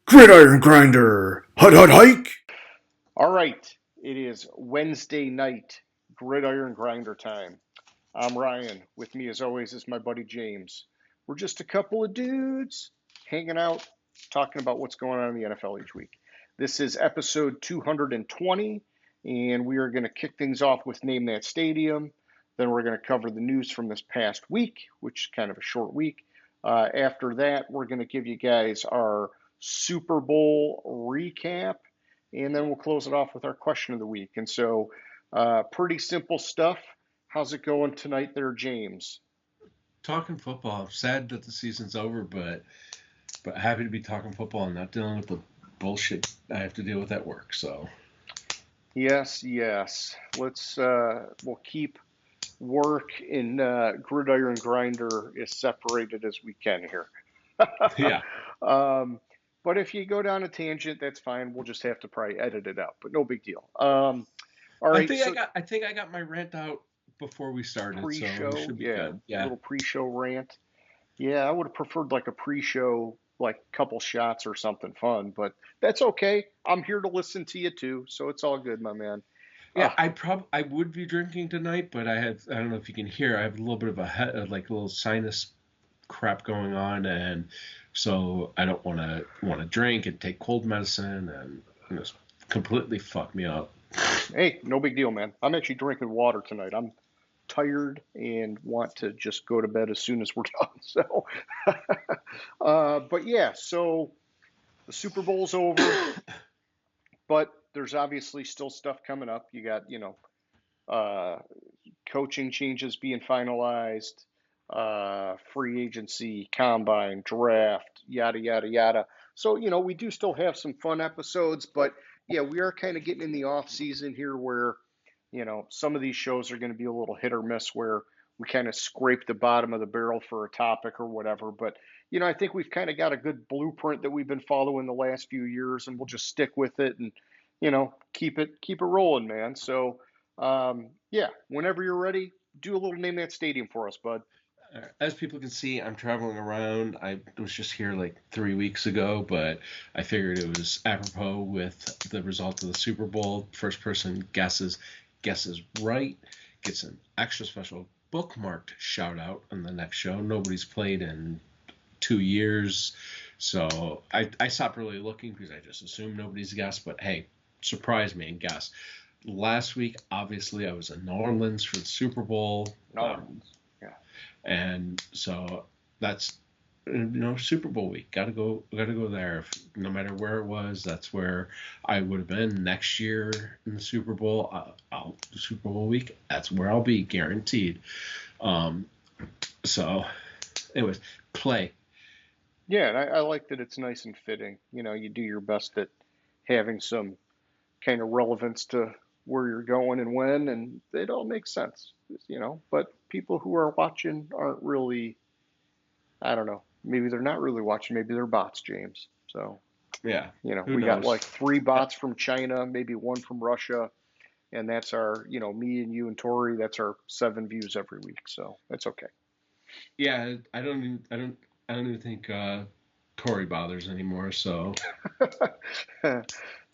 Gridiron Grinder! Hut hut hike! All right, it is Wednesday night, Gridiron Grinder time. I'm Ryan. With me, as always, is my buddy James. We're just a couple of dudes hanging out, talking about what's going on in the NFL each week. This is episode 220, and we are going to kick things off with Name That Stadium. Then we're going to cover the news from this past week, which is kind of a short week. After that, we're going to give you guys our Super Bowl recap, and then we'll close it off with our question of the week. And so, pretty simple stuff. How's it going tonight there, James? Talking football. I'm sad that the season's over, but happy to be talking football and not dealing with the bullshit I have to deal with at work. So Yes, yes. We'll keep work and Gridiron Grinder as separated as we can here. yeah, um, but if you go down a tangent, that's fine. We'll just have to probably edit it out, but no big deal. All I right, think I so got I think I got my rant out before we started, so we pre-show, should be yeah, good. a Yeah, little pre-show rant. Yeah, I would have preferred like a pre-show, like couple shots or something fun, but that's okay. I'm here to listen to you too, so it's all good, my man. yeah. I would be drinking tonight, but I don't know if you can hear. I have a little bit of like a little sinus crap going on, and so I don't want to drink and take cold medicine, and it's completely fucked me up. Hey, no big deal, man. I'm actually drinking water tonight. I'm tired and want to just go to bed as soon as we're done. So, but yeah, so the Super Bowl's over, but there's obviously still stuff coming up. You got, uh, coaching changes being finalized, free agency, combine, draft, yada, yada, yada. So, we do still have some fun episodes, but yeah, we are kind of getting in the off season here where, some of these shows are going to be a little hit or miss where we kind of scrape the bottom of the barrel for a topic or whatever. But, I think we've kind of got a good blueprint that we've been following the last few years and we'll just stick with it and, keep it rolling, man. So, yeah, whenever you're ready, do a little name that stadium for us, bud. As people can see, I'm traveling around. I was just here like 3 weeks ago, but I figured it was apropos with the result of the Super Bowl. First person guesses right, gets an extra special bookmarked shout out on the next show. Nobody's played in 2 years, so I stopped really looking because I just assumed nobody's guessed. But hey, surprise me and guess. Last week, obviously, I was in New Orleans for the Super Bowl. No, yeah. And so that's Super Bowl week. Gotta go there. No matter where it was, that's where I would have been next year in the Super Bowl. Super Bowl week. That's where I'll be guaranteed. Um, so, anyways, play. Yeah, and I like that it's nice and fitting. You do your best at having some kind of relevance to where you're going and when, and it all makes sense. But people who are watching aren't really, I don't know, maybe they're not really watching, maybe they're bots, James. So, Yeah. Who we got knows? like three Uh, bots from China, maybe one from Russia, and that's our, me and you and Tori, that's our 7 views every week. So that's okay. yeah. I don't even think Corey bothers anymore. So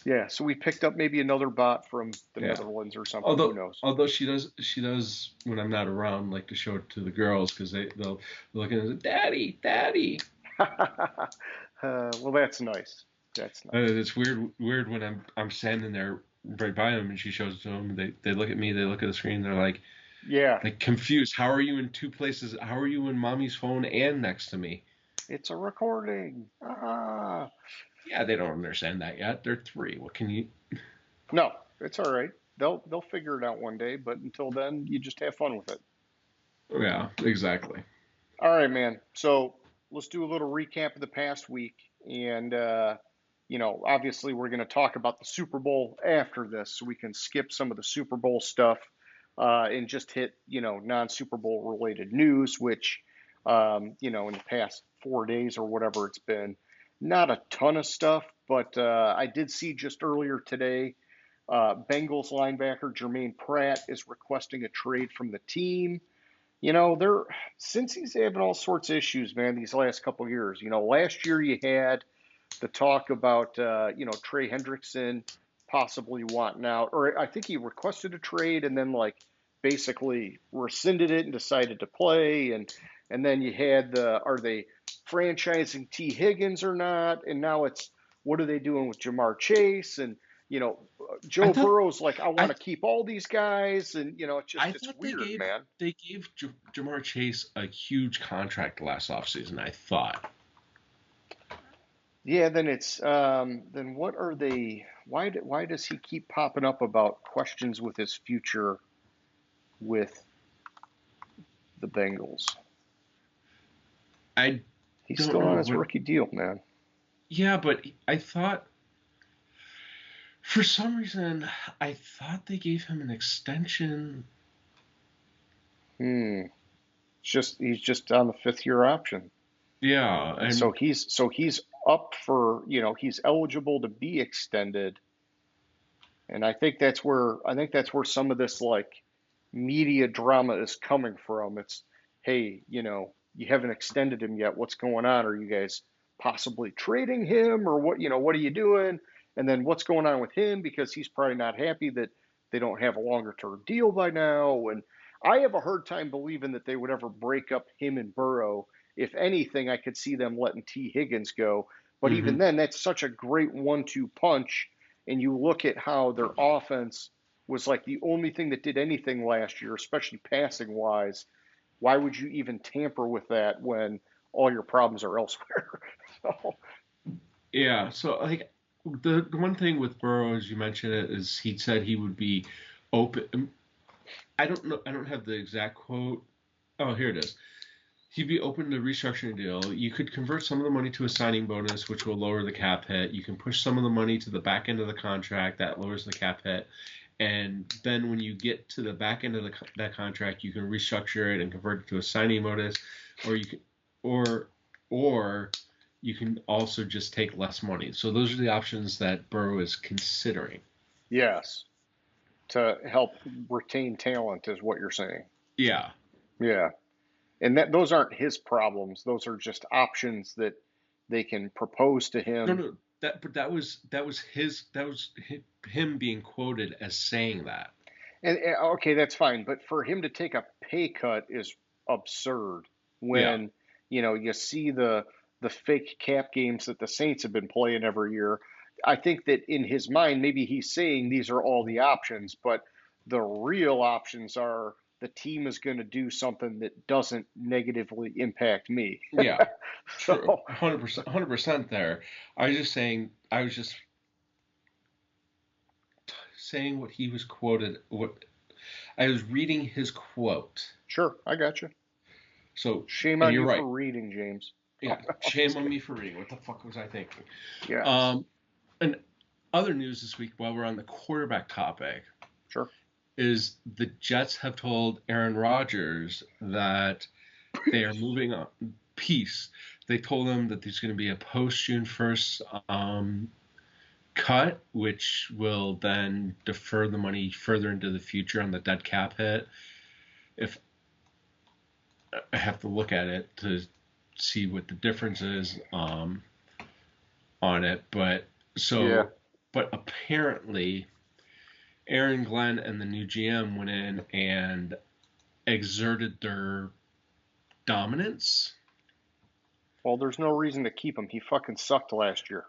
Yeah, so we picked up maybe another bot from the yeah. Netherlands or something. Who Although knows? although she does when I'm not around like to show it to the girls because they'll look at it, Daddy, Daddy. Well, that's nice. That's nice. It's weird when I'm standing there right by them and she shows it to them. They look at me, they look at the screen, they're Yeah, like confused. How are you in two places? How are you in mommy's phone and next to me? it's a recording. Ah. Yeah, they don't understand that yet. They're 3. What can you? No, it's all right. They'll figure it out one day, but until then, you just have fun with it. Yeah, exactly. All right, man. So let's do a little recap of the past week, and obviously we're going to talk about the Super Bowl after this, so we can skip some of the Super Bowl stuff and just hit non-Super Bowl related news, which in the past 4 days or whatever it's been, not a ton of stuff, but I did see just earlier today. Bengals linebacker Jermaine Pratt is requesting a trade from the team. They're since he's having all sorts of issues, man, these last couple of years. Last year you had the talk about Trey Hendrickson possibly wanting out, or I think he requested a trade and then like basically rescinded it and decided to play, and then you had the are they franchising T Higgins or not, and now it's what are they doing with Jamar Chase and you know I Joe thought Burrow's like I want I to keep all these guys, and I it's thought weird, man. they gave Jamar Chase a huge contract last offseason. I thought. Yeah, then it's then what are they? Why does he keep popping up about questions with his future with the Bengals? I He's don't still know on his what. rookie deal, man. Yeah, but I thought for some reason I thought they gave him an extension. Hmm. He's just on the fifth year option, Yeah, and and so he's up for he's eligible to be extended, and I think that's where some of this like media drama is coming from. It's hey, you haven't extended him yet. What's going on? Are you guys possibly trading him or what? What are you doing? And then what's going on with him because he's probably not happy that they don't have a longer term deal by now. And I have a hard time believing that they would ever break up him and Burrow. If anything, I could see them letting T. Higgins go. But even hmm then, that's such a great 1-2 punch. And you look at how their offense was like the only thing that did anything last year, especially passing wise. Why would you even tamper with that when all your problems are elsewhere? So, yeah. So like the one thing with Burrow, as you mentioned it, is he said he would be open. I don't know. I don't have the exact quote. Oh, here it is. He'd be open to restructuring a deal. You could convert some of the money to a signing bonus, which will lower the cap hit. You can push some of the money to the back end of the contract. That lowers the cap hit. And then when you get to the back end of that contract, you can restructure it and convert it to a signing bonus, or you can, or or you can also just take less money. So those are the options that Burrow is considering. yes, to help retain talent is what you're saying. Yeah. Yeah. And that those aren't his problems. Those are just options that they can propose to No, him. no. That was him being quoted as saying that. And okay, that's fine. But for him to take a pay cut is absurd Yeah. when, you see the fake cap games that the Saints have been playing every year. I think that in his mind, maybe he's saying these are all the options, but the real options are the team is going to do something that doesn't negatively impact me. Yeah. True. So, 100%. 100% there. I was just saying what he was quoted. What I was reading his quote. sure, I got you. So, Shame and on you're you for right. reading, James. Yeah. I'm Shame just on kidding. me for reading. What the fuck was I thinking? Yes, Um, and other news this week, while we're on the quarterback topic, sure. is the Jets have told Aaron Rodgers that they are moving on. Peace. They told him that there's going to be a post June 1st cut, which will then defer the money further into the future on the dead cap hit. If I have to look at it to see what the difference is on it, but Yeah. but apparently Aaron Glenn and the new GM went in and exerted their dominance. Well, there's no reason to keep him. He fucking sucked last year.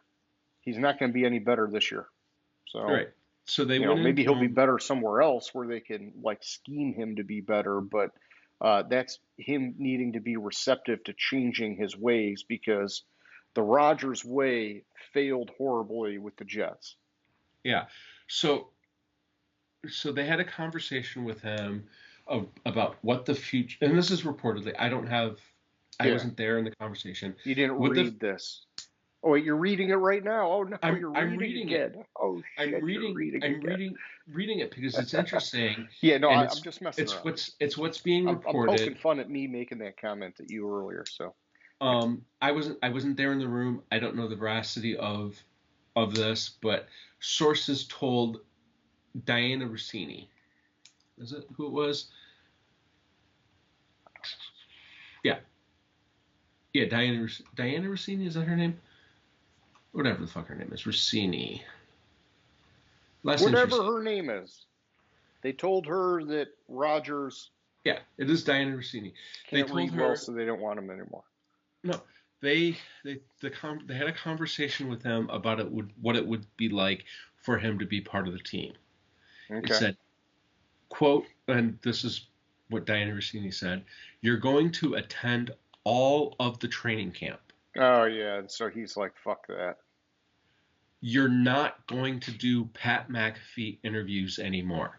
He's not going to be any better this year. So, Right. So they went maybe into he'll be him. better somewhere else where they can like scheme him to be better, but that's him needing to be receptive to changing his ways because the Rodgers way failed horribly with the Jets. Yeah. So they had a conversation with him about what the future, and this is reportedly, I Yeah, wasn't there in the conversation. you didn't What the read this. Oh, wait, you're reading it right now. Oh no, I'm you're I'm reading reading it. again. Oh shit, you're reading I'm again. reading it because it's interesting, Yeah, no, and I'm just messing around. it's what's being I'm poking reported. fun at me making that comment at you earlier. So I wasn't there in the room. I don't know the veracity of this, but sources told Diana Rossini. Is it who it was? Yeah, yeah. Diana Rossini, is that her name? whatever the fuck her name is, Rossini. Last name's Whatever Rossini. her name is. They told her that Rogers Yeah, it is Diana Rossini. They can't told read well, her so they don't want him anymore. no. They had a conversation with him about what it would be like for him to be part of the team. It Okay. said, quote, and this is what Diana Rossini said, "You're going to attend all of the training camp. Oh, yeah. And so he's like, fuck that. You're not going to do Pat McAfee interviews anymore."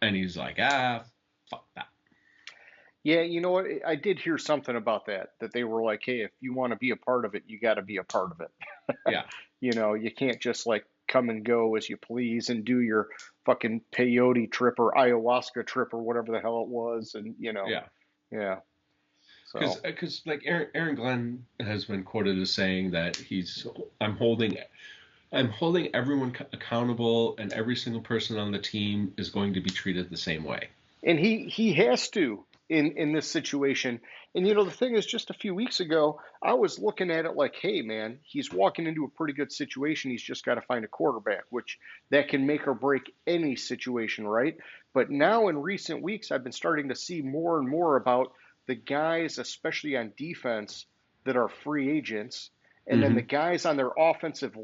And he's like, fuck that. Yeah, you know what? I did hear something about that they were like, hey, if you want to be a part of it, you got to be a part of it. Yeah, You can't just like come and go as you please and do your fucking peyote trip or ayahuasca trip or whatever the hell it was. And, yeah. yeah. So, Because like Aaron Glenn has been quoted as saying that I'm holding everyone accountable, and every single person on the team is going to be treated the same way. and he has to in this situation. And the thing is, just a few weeks ago, I was looking at it like, hey man, he's walking into a pretty good situation. He's just got to find a quarterback, which that can make or break any situation, right? But now in recent weeks, I've been starting to see more and more about the guys, especially on defense, that are free agents, and then Mm-hmm. the guys on their offensive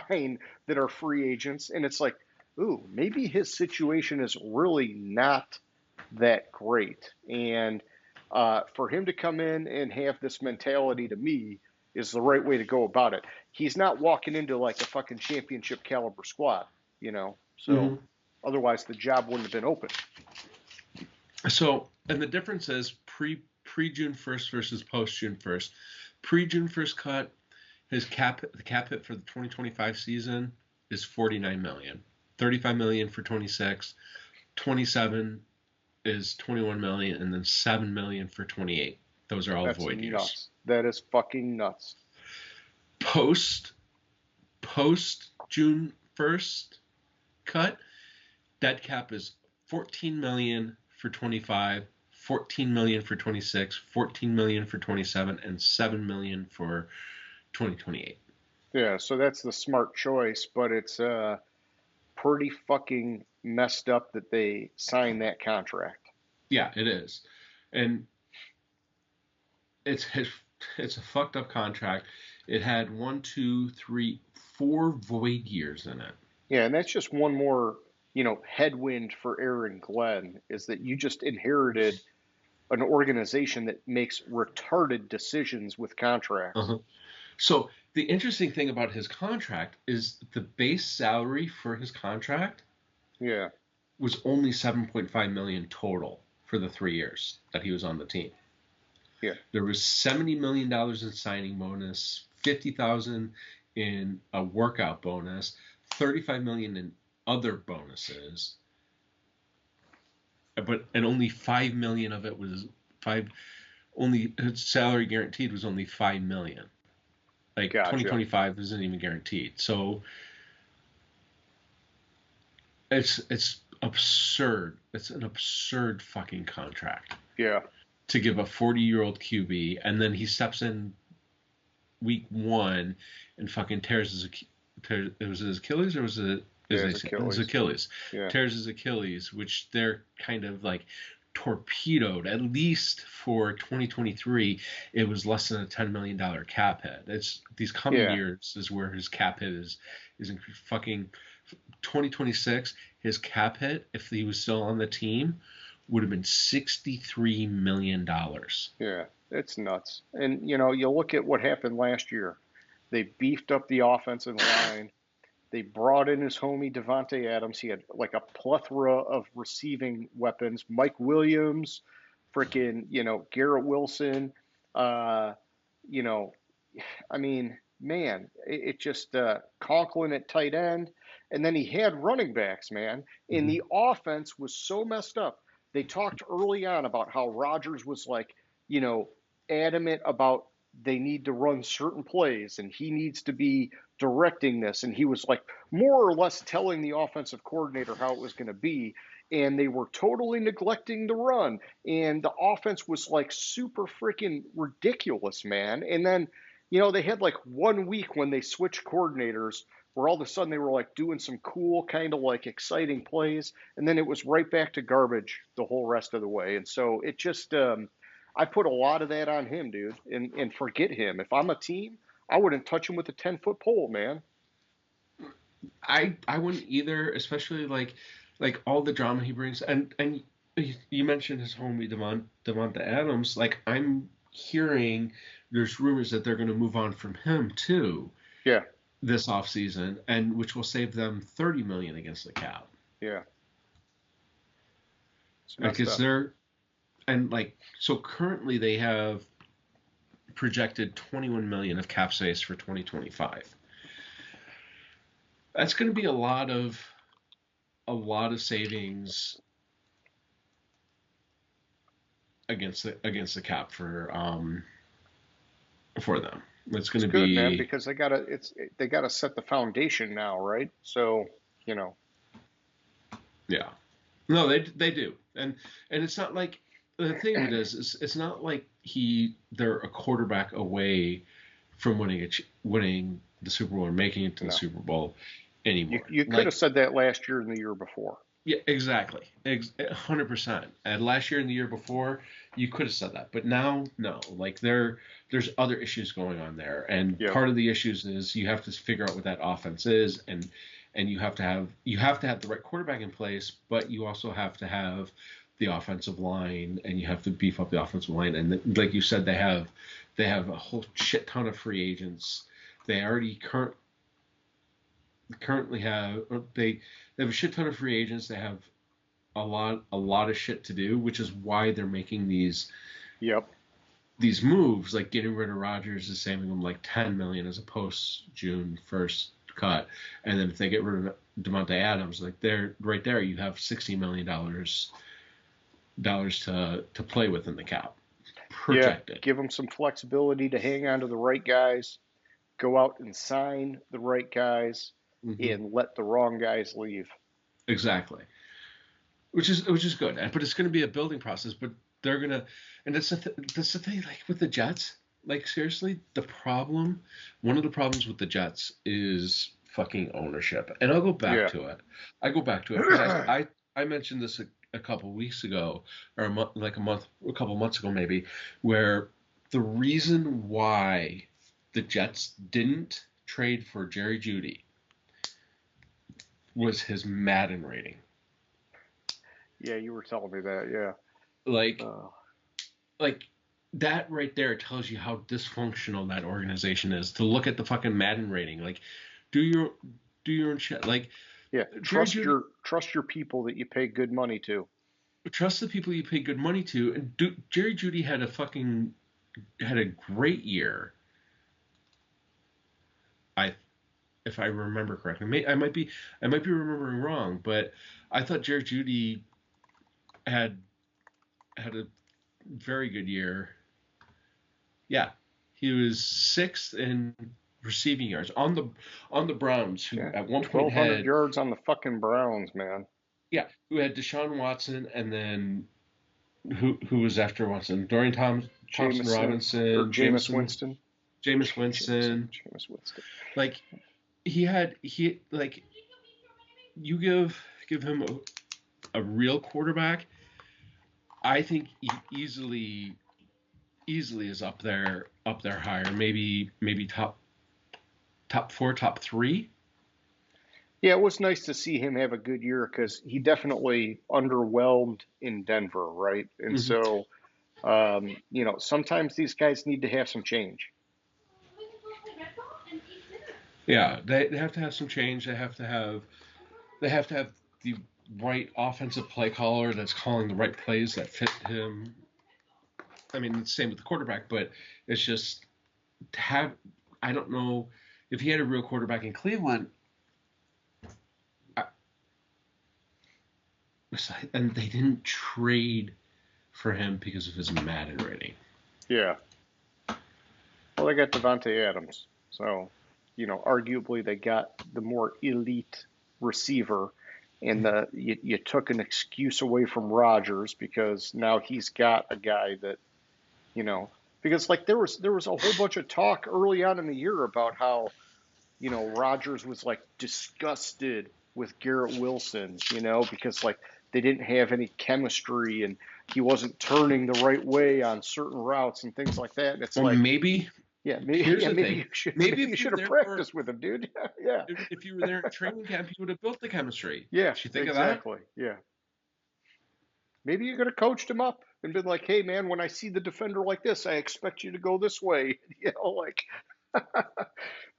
line that are free agents. And it's like, ooh, maybe his situation is really not that great. And for him to come in and have this mentality, to me, is the right way to go about it. He's not walking into like a fucking championship caliber squad. So Mm-hmm. otherwise the job wouldn't have been open. So, and the difference is pre June 1st versus post June 1st. Pre June 1st cut, the cap hit for the 2025 season is $49 million. $35 million for 26, 27 is $21 million, and then $7 million for 28. Those are all That's void years. nuts. That is fucking nuts. Post June 1st cut, dead cap is $14 million for 25, $14 million for 26, $14 million for 27, and $7 million for 2028. Yeah, so that's the smart choice, but it's pretty fucking messed up that they signed that contract. Yeah, it is, and it's a fucked up contract. It had 1, 2, 3, 4 void years in it. Yeah, and that's just one more, headwind for Aaron Glenn, is that you just inherited an organization that makes retarded decisions with contracts. Uh-huh. So the interesting thing about his contract is the base salary for his contract Yeah. was only $7.5 million total for the 3 years that he was on the team. Yeah. There was $70 million in signing bonus, $50,000 in a workout bonus, $35 million in other bonuses, and only $5 million of it was only his salary guaranteed was only $5 million. Like Gotcha. 2025 isn't even guaranteed. So it's absurd. It's an absurd fucking contract. Yeah. To give a 40-year-old QB, and then he steps in week 1 and fucking tears his Achilles, or was it his Achilles? Yeah. Tears his Achilles, which they're kind of like torpedoed. At least for 2023, it was less than a $10 million cap hit. It's these coming years is where his cap hit is fucking 2026. His cap hit, if he was still on the team, would have been $63 million. Yeah, it's nuts. And, you look at what happened last year. They beefed up the offensive line. They brought in his homie Devontae Adams. He had like a plethora of receiving weapons. Mike Williams, freaking, Garrett Wilson. I mean, man, it just Conklin at tight end. And then he had running backs, man. And the offense was so messed up. They talked early on about how Rodgers was like, adamant about they need to run certain plays and he needs to be directing this. And he was like more or less telling the offensive coordinator how it was going to be. and they were totally neglecting the run, and the offense was like super freaking ridiculous, man. And then, they had like 1 week when they switched coordinators where all of a sudden they were like doing some cool kind of like exciting plays, and then it was right back to garbage the whole rest of the way. And so it just, I put a lot of that on him, dude, and forget him. If I'm a team, I wouldn't touch him with a 10-foot pole, man. I wouldn't either, especially like all the drama he brings. And you mentioned his homie Devonta Adams. Like, I'm hearing there's rumors that they're going to move on from him too. Yeah. This offseason, and which will save them $30 million against the cap. Yeah. Because they're, and like, so currently they have projected $21 million of cap space for 2025. That's going to be a lot of savings against the cap for them. It's going to be good, man, because they gotta set the foundation now, right? So, Yeah. No, they do, and it's not like, the thing of it is it's not like they're a quarterback away from winning the Super Bowl or making it to the Super Bowl anymore. You could have said that last year and the year before. Yeah, exactly, 100%. And last year and the year before, you could have said that, but now, no. Like, there's other issues going on there, and part of the issues is you have to figure out what that offense is, and you have to have the right quarterback in place, but you also have to have the offensive line, and you have to beef up the offensive line. And like you said, they have a whole shit ton of free agents. They already currently have they have a shit ton of free agents. They have a lot of shit to do, which is why they're making these moves, like getting rid of Rodgers is saving them like $10 million as a post June 1st cut, and then if they get rid of Devonta Adams, like, they're right there, you have $60 million to play with in the cap projected. Yeah, give them some flexibility to hang on to the right guys, go out and sign the right guys, and let the wrong guys leave. Exactly. Which is good, but it's going to be a building process. But they're gonna, and that's the thing. Like, with the Jets, like, seriously, one of the problems with the Jets is fucking ownership. And I'll go back to it. Because I mentioned this a couple weeks ago, or a couple months ago maybe, where the reason why the Jets didn't trade for Jerry Jeudy was his Madden rating. Yeah, you were telling me that. Yeah. Like that right there tells you how dysfunctional that organization is. To look at the fucking Madden rating, like, do your own shit. Like, yeah, trust your people that you pay good money to. Trust the people you pay good money to. And Jerry Jeudy had a great year. If I remember correctly, I might be remembering wrong, but I thought Jerry Jeudy had a very good year. Yeah, he was 6th in receiving yards on the Browns, who at one point had 1,200 yards on the fucking Browns, man. Yeah, who had Deshaun Watson, and then who was after Watson? Dorian Thompson Robinson, or Jameis Winston. Jameis Winston. Like, you give him a real quarterback, I think he easily is up there higher, maybe top 4, top 3. Yeah, it was nice to see him have a good year, because he definitely underwhelmed in Denver, right? And so, sometimes these guys need to have some change. Yeah, they have to have some change. They have to have the right offensive play caller that's calling the right plays that fit him. I mean, it's the same with the quarterback, but it's just to have. I don't know if he had a real quarterback in Cleveland. And they didn't trade for him because of his Madden rating. Yeah. Well, they got Devonta Adams, so arguably they got the more elite receiver, and you took an excuse away from Rodgers because now he's got a guy that, you know, because like there was a whole bunch of talk early on in the year about how, Rodgers was like disgusted with Garrett Wilson, because like they didn't have any chemistry and he wasn't turning the right way on certain routes and things like that. And it's Well, like, maybe yeah, maybe, here's yeah, the maybe thing. you should, Maybe maybe you if you should were have there for practiced with him, dude. Yeah, if you were there at training camp, you would have built the chemistry. yeah, Did you think of that? exactly. Yeah, maybe you could have coached him up and been like, hey, man, when I see the defender like this, I expect you to go this way. Like,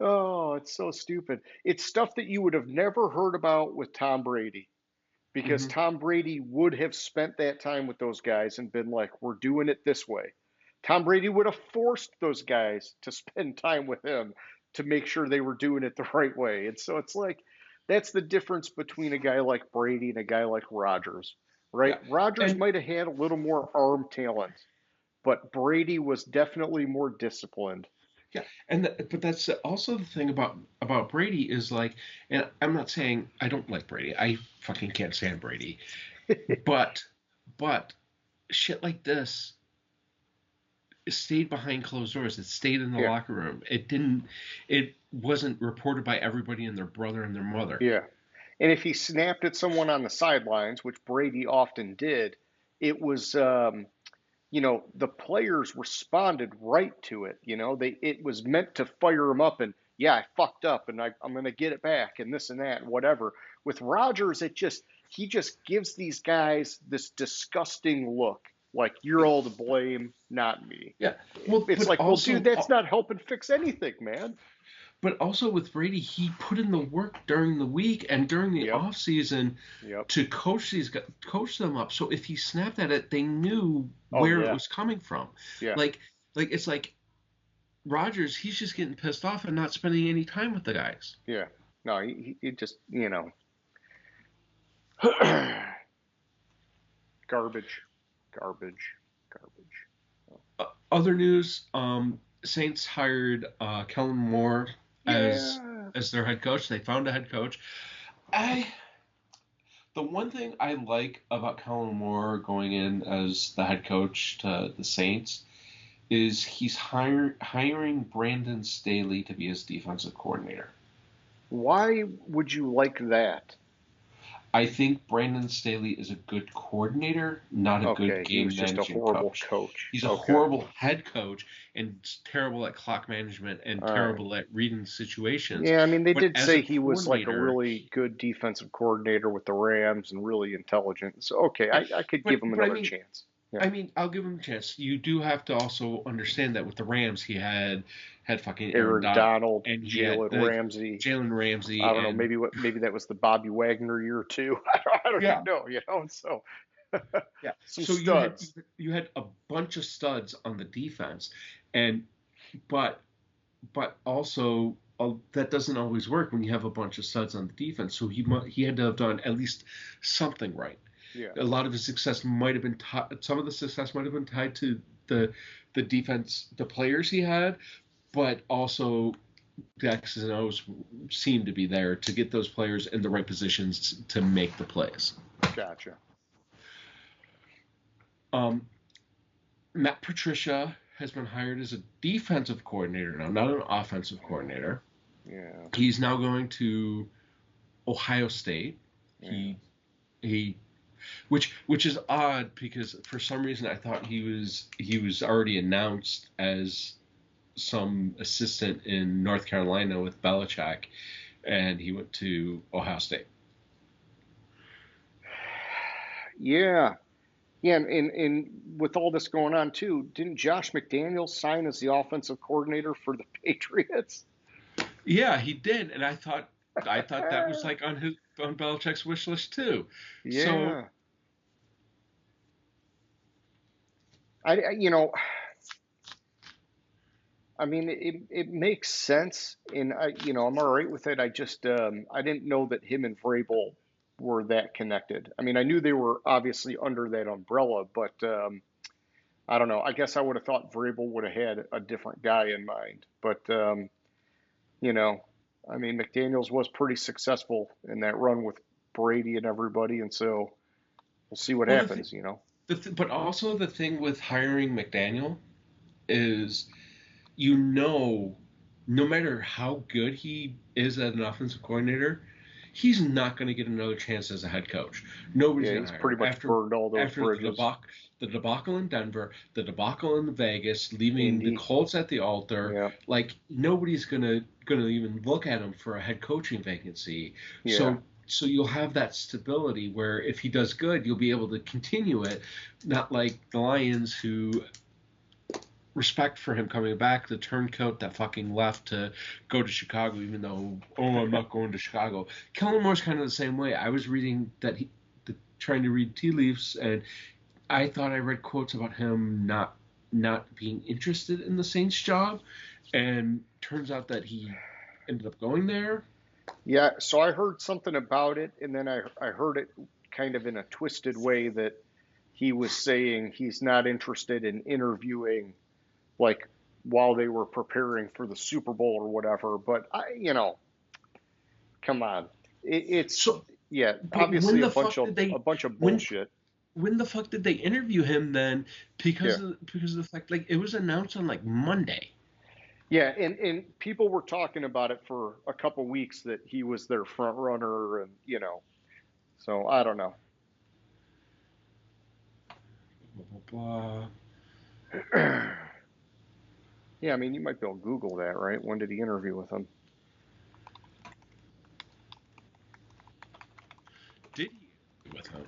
oh, it's so stupid. It's stuff that you would have never heard about with Tom Brady because Hmm. Tom Brady would have spent that time with those guys and been like, we're doing it this way. Tom Brady would have forced those guys to spend time with him to make sure they were doing it the right way. And so it's like, that's the difference between a guy like Brady and a guy like Rodgers, right? Yeah, Rodgers and might have had a little more arm talent, but Brady was definitely more disciplined. yeah, but that's also the thing about Brady is like, and I'm not saying I don't like Brady. I fucking can't stand Brady. But but shit like this, it stayed behind closed doors. It stayed in the Yeah, locker room. It didn't. It wasn't reported by everybody and their brother and their mother. yeah. And if he snapped at someone on the sidelines, which Brady often did, it was the players responded right to it. It was meant to fire him up and yeah, I fucked up and I'm going to get it back and this and that and whatever. With Rodgers, he just gives these guys this disgusting look, like you're all to blame, not me. Yeah. Well, It's like, well, dude, that's not helping fix anything, man. but also with Brady, he put in the work during the week and during the Yep, off season yep. to coach them up. So if he snapped at it, they knew Oh where it yeah, was coming from. yeah, Like it's like Rogers, he's just getting pissed off and not spending any time with the guys. yeah. No, he just garbage, garbage, garbage. Other news: Saints hired Kellen Moore as Yeah. their head coach. They found a head coach. I The one thing I like about Kellen Moore going in as the head coach to the Saints is he's hiring Brandon Staley to be his defensive coordinator. Why would you like that? I think Brandon Staley is a good coordinator, not a good Okay, he game was just a managing horrible coach. coach. He's a Okay. horrible head coach and terrible at clock management and All right. terrible at reading situations. Yeah, I mean, they But did as a say he was like a coordinator, really good defensive coordinator with the Rams and really intelligent. So, okay, yeah, I could give him but another chance. Yeah. I'll give him a chance. You do have to also understand that with the Rams, he had fucking Aaron Aaron Donald, Donald, and he had Jalen Ramsey. Jalen I Ramsey, don't know. and Maybe that was the Bobby Wagner year too. I don't yeah, even know. So yeah. some So studs. you had a bunch of studs on the defense, and but also that doesn't always work when you have a bunch of studs on the defense. So he had to have done at least something right. Yeah. A lot of his success might have been some of the success might have been tied to the defense, the players he had, but also the X's and O's seemed to be there to get those players in the right positions to make the plays. Gotcha. Um, Matt Patricia has been hired as a defensive coordinator now, not an offensive coordinator. Yeah. He's now going to Ohio State. Yeah. He which is odd because for some reason I thought he was already announced as some assistant in North Carolina with Belichick, and he went to Ohio State. Yeah. Yeah, and with all this going on too, didn't Josh McDaniels sign as the offensive coordinator for the Patriots? Yeah, he did, and I thought that was like on Belichick's wish list too. So Yeah. I I mean, it makes sense, and I'm all right with it. I just, I didn't know that him and Vrabel were that connected. I mean, I knew they were obviously under that umbrella, but I don't know. I guess I would have thought Vrabel would have had a different guy in mind. But you know, I mean, McDaniels was pretty successful in that run with Brady and everybody, and so we'll see what Well, happens. but also the thing with hiring McDaniel is, no matter how good he is as an offensive coordinator, he's not going to get another chance as a head coach. Nobody's Yeah, going he's to hire pretty him much burned all those after bridges. the debacle in Denver, the debacle in Vegas, leaving the Indy. Colts at the altar. Yeah, Like, nobody's gonna even look at him for a head coaching vacancy. yeah, So you'll have that stability where if he does good, you'll be able to continue it. Not like the Lions, who, respect for him coming back, the turncoat that fucking left to go to Chicago, even though, I'm not going to Chicago. Kellen Moore's kind of the same way. I was reading that trying to read tea leaves, and I thought I read quotes about him not being interested in the Saints job, and turns out that he ended up going there. yeah. So I heard something about it, and then I heard it kind of in a twisted way that he was saying he's not interested in interviewing, like, while they were preparing for the Super Bowl or whatever. But come on, it's So, yeah, but obviously a bunch of when bullshit. when the fuck did they interview him then? Yeah, Because of the fact, like, it was announced on like Monday. yeah, and people were talking about it for a couple weeks that he was their front runner, and so I don't know. Blah blah blah. Yeah, I mean, you might be able to Google that, right? When did he interview with him? Did he with him?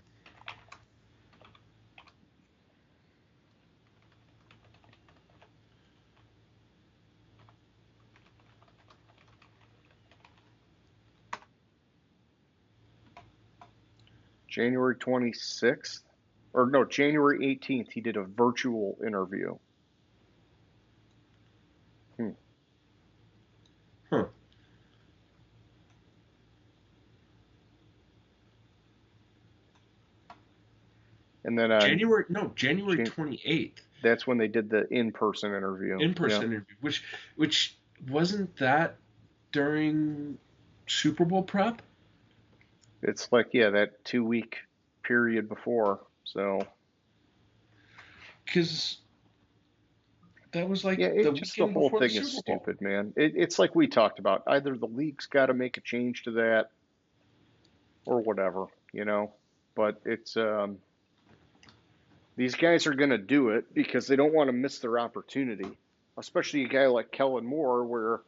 January 26th? Or no, January 18th, he did a virtual interview. Hmm. Huh. And then January Jan 28th, that's when they did the in-person interview. Yeah. in-person interview, which wasn't that during Super Bowl prep? It's like, yeah, that 2 week period before. So, Because that was like yeah, the the weekend whole before the thing is Super Bowl. stupid, man. It's like we talked about. Either the league's got to make a change to that or whatever. But these guys are going to do it because they don't want to miss their opportunity, especially a guy like Kellen Moore, where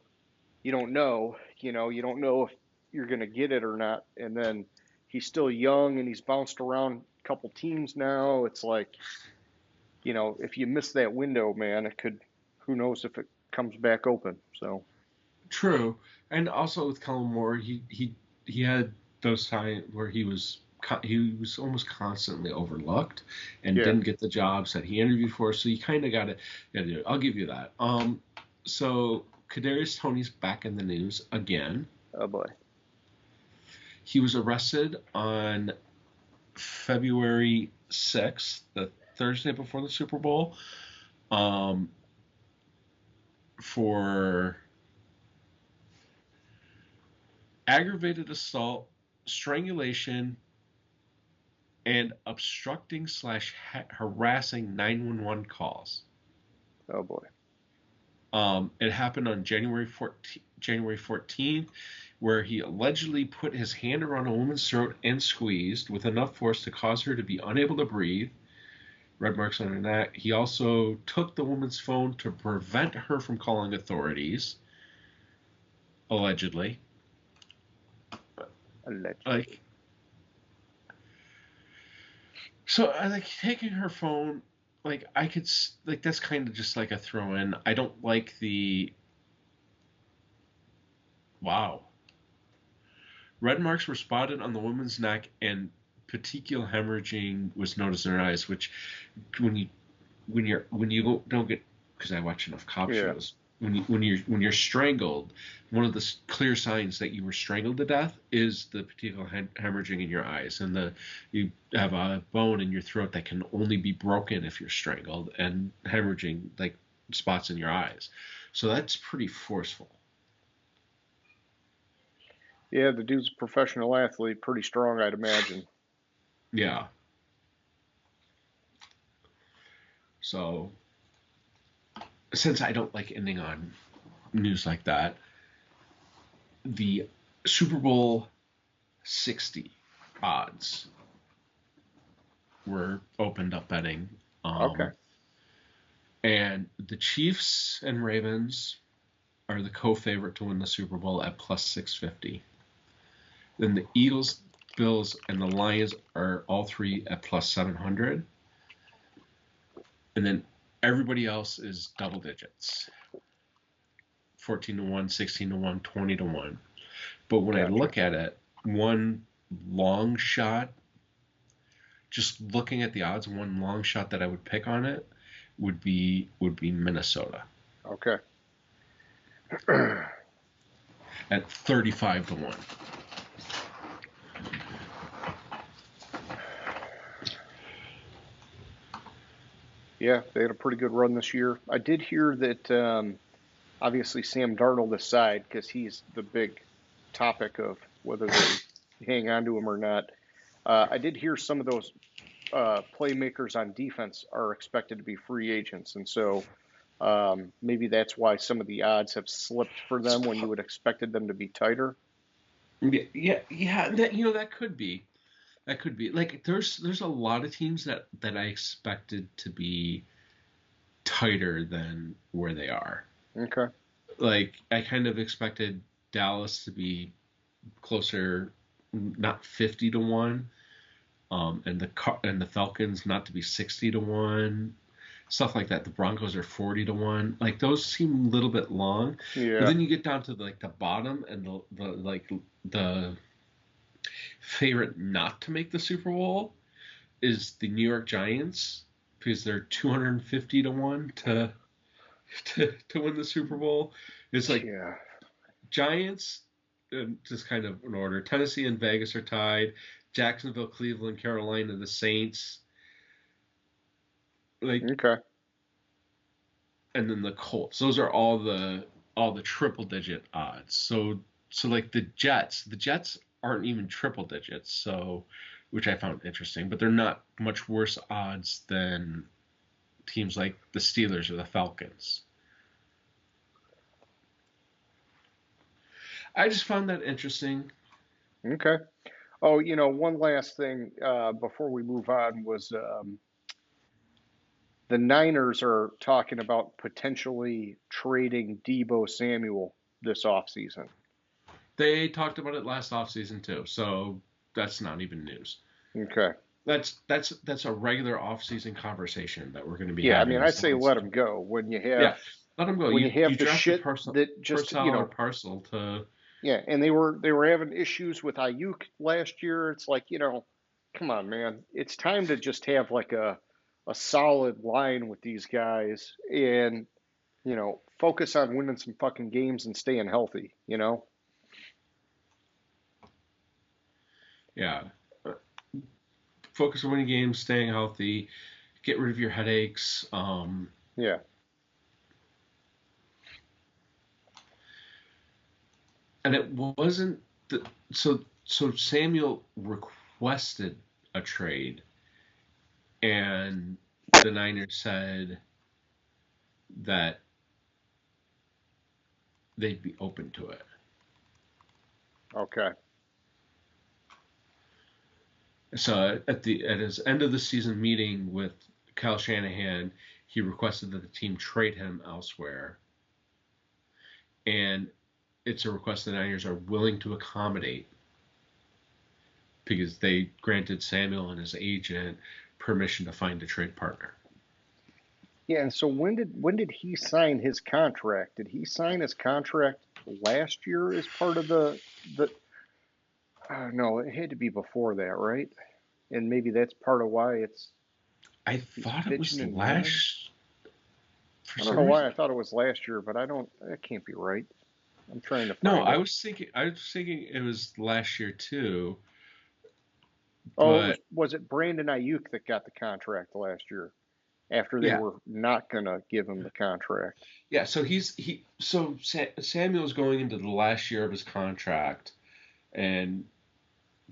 you don't know if you're going to get it or not. And then he's still young and he's bounced around a couple teams now. It's like, if you miss that window, man, who knows if it comes back open. So, True, and also with Kellen Moore, he had those times where he was almost constantly overlooked and yeah. didn't get the jobs that he interviewed for. So you kind of got to do it. I'll give you that. So Kadarius Toney's back in the news again. Oh, boy. He was arrested on February 6th, the Thursday before the Super Bowl, for aggravated assault, strangulation, and obstructing / harassing 911 calls. Oh, boy. It happened on January 14th, where he allegedly put his hand around a woman's throat and squeezed with enough force to cause her to be unable to breathe. Red marks on her neck. He also took the woman's phone to prevent her from calling authorities, allegedly. Allegedly. So I like taking her phone. Like, I could, like, that's kind of just like a throw in. I don't like the. Wow. Red marks were spotted on the woman's neck, and petechial hemorrhaging was noticed in her eyes. Which, when you don't get, because I watch enough cop Yeah. shows. When you're strangled, one of the clear signs that you were strangled to death is the petechial hemorrhaging in your eyes, and you have a bone in your throat that can only be broken if you're strangled, and hemorrhaging like spots in your eyes. So that's pretty forceful. Yeah, the dude's a professional athlete, pretty strong, I'd imagine. Yeah. So since I don't like ending on news like that, the Super Bowl 60 odds were opened up betting. Okay. And the Chiefs and Ravens are the co-favorite to win the Super Bowl at plus 650. Then the Eagles, Bills, and the Lions are all three at plus 700. And then everybody else is double digits. 14 to 1, 16 to 1, 20 to 1. But when I Gotcha. look at it, one long shot, just looking at the odds, one long shot that I would pick on it would be Minnesota Okay. at 35 to 1. Yeah, they had a pretty good run this year. I did hear that obviously Sam Darnold aside, because he's the big topic of whether they hang on to him or not. I did hear some of those playmakers on defense are expected to be free agents, and so maybe that's why some of the odds have slipped for them when you would expected them to be tighter. Yeah. That could be. That could be. Like there's a lot of teams that I expected to be tighter than where they are. Okay. Like I kind of expected Dallas to be closer, not 50 to 1, and the Falcons not to be 60 to 1, stuff like that. The Broncos are 40 to 1. Like those seem a little bit long, but Yeah. then you get down to like the bottom and the favorite not to make the Super Bowl is the New York Giants because they're 250 to 1 to win the Super Bowl. It's like Yeah. Giants, just kind of in order. Tennessee and Vegas are tied. Jacksonville, Cleveland, Carolina, the Saints, like, Okay. and then the Colts. Those are all the triple digit odds. So like the Jets aren't even triple digits. So, which I found interesting, but they're not much worse odds than teams like the Steelers or the Falcons. I just found that interesting. Okay. Oh, one last thing before we move on was the Niners are talking about potentially trading Deebo Samuel this offseason. They talked about it last offseason too, so that's not even news. Okay. That's a regular offseason conversation that we're going to be Yeah, I having mean, I as say long as let him go when you yeah, have let them go. when You you have the draft a shit that just personnel or parcel to yeah, and they were having issues with Ayuk last year. It's like, come on, man. It's time to just have like a solid line with these guys and, focus on winning some fucking games and staying healthy. yeah, focus on winning games, staying healthy, get rid of your headaches. Yeah. And it wasn't so Samuel requested a trade, and the Niners said that they'd be open to it. Okay. So at his end of the season meeting with Kyle Shanahan, he requested that the team trade him elsewhere, and it's a request the Niners are willing to accommodate because they granted Samuel and his agent permission to find a trade partner. Yeah, and so when did he sign his contract? Did he sign his contract last year as part of the no, it had to be before that, right? And maybe that's part of why I he's thought it was bitching and moaning. for I don't some know why reason. I thought it was last year, but that can't be right. I'm trying to No, find it. I was thinking it was last year too, Oh, but was it Brandon Ayuk that got the contract last year after they yeah, were not gonna give him the contract? yeah. So Samuel's going into the last year of his contract, And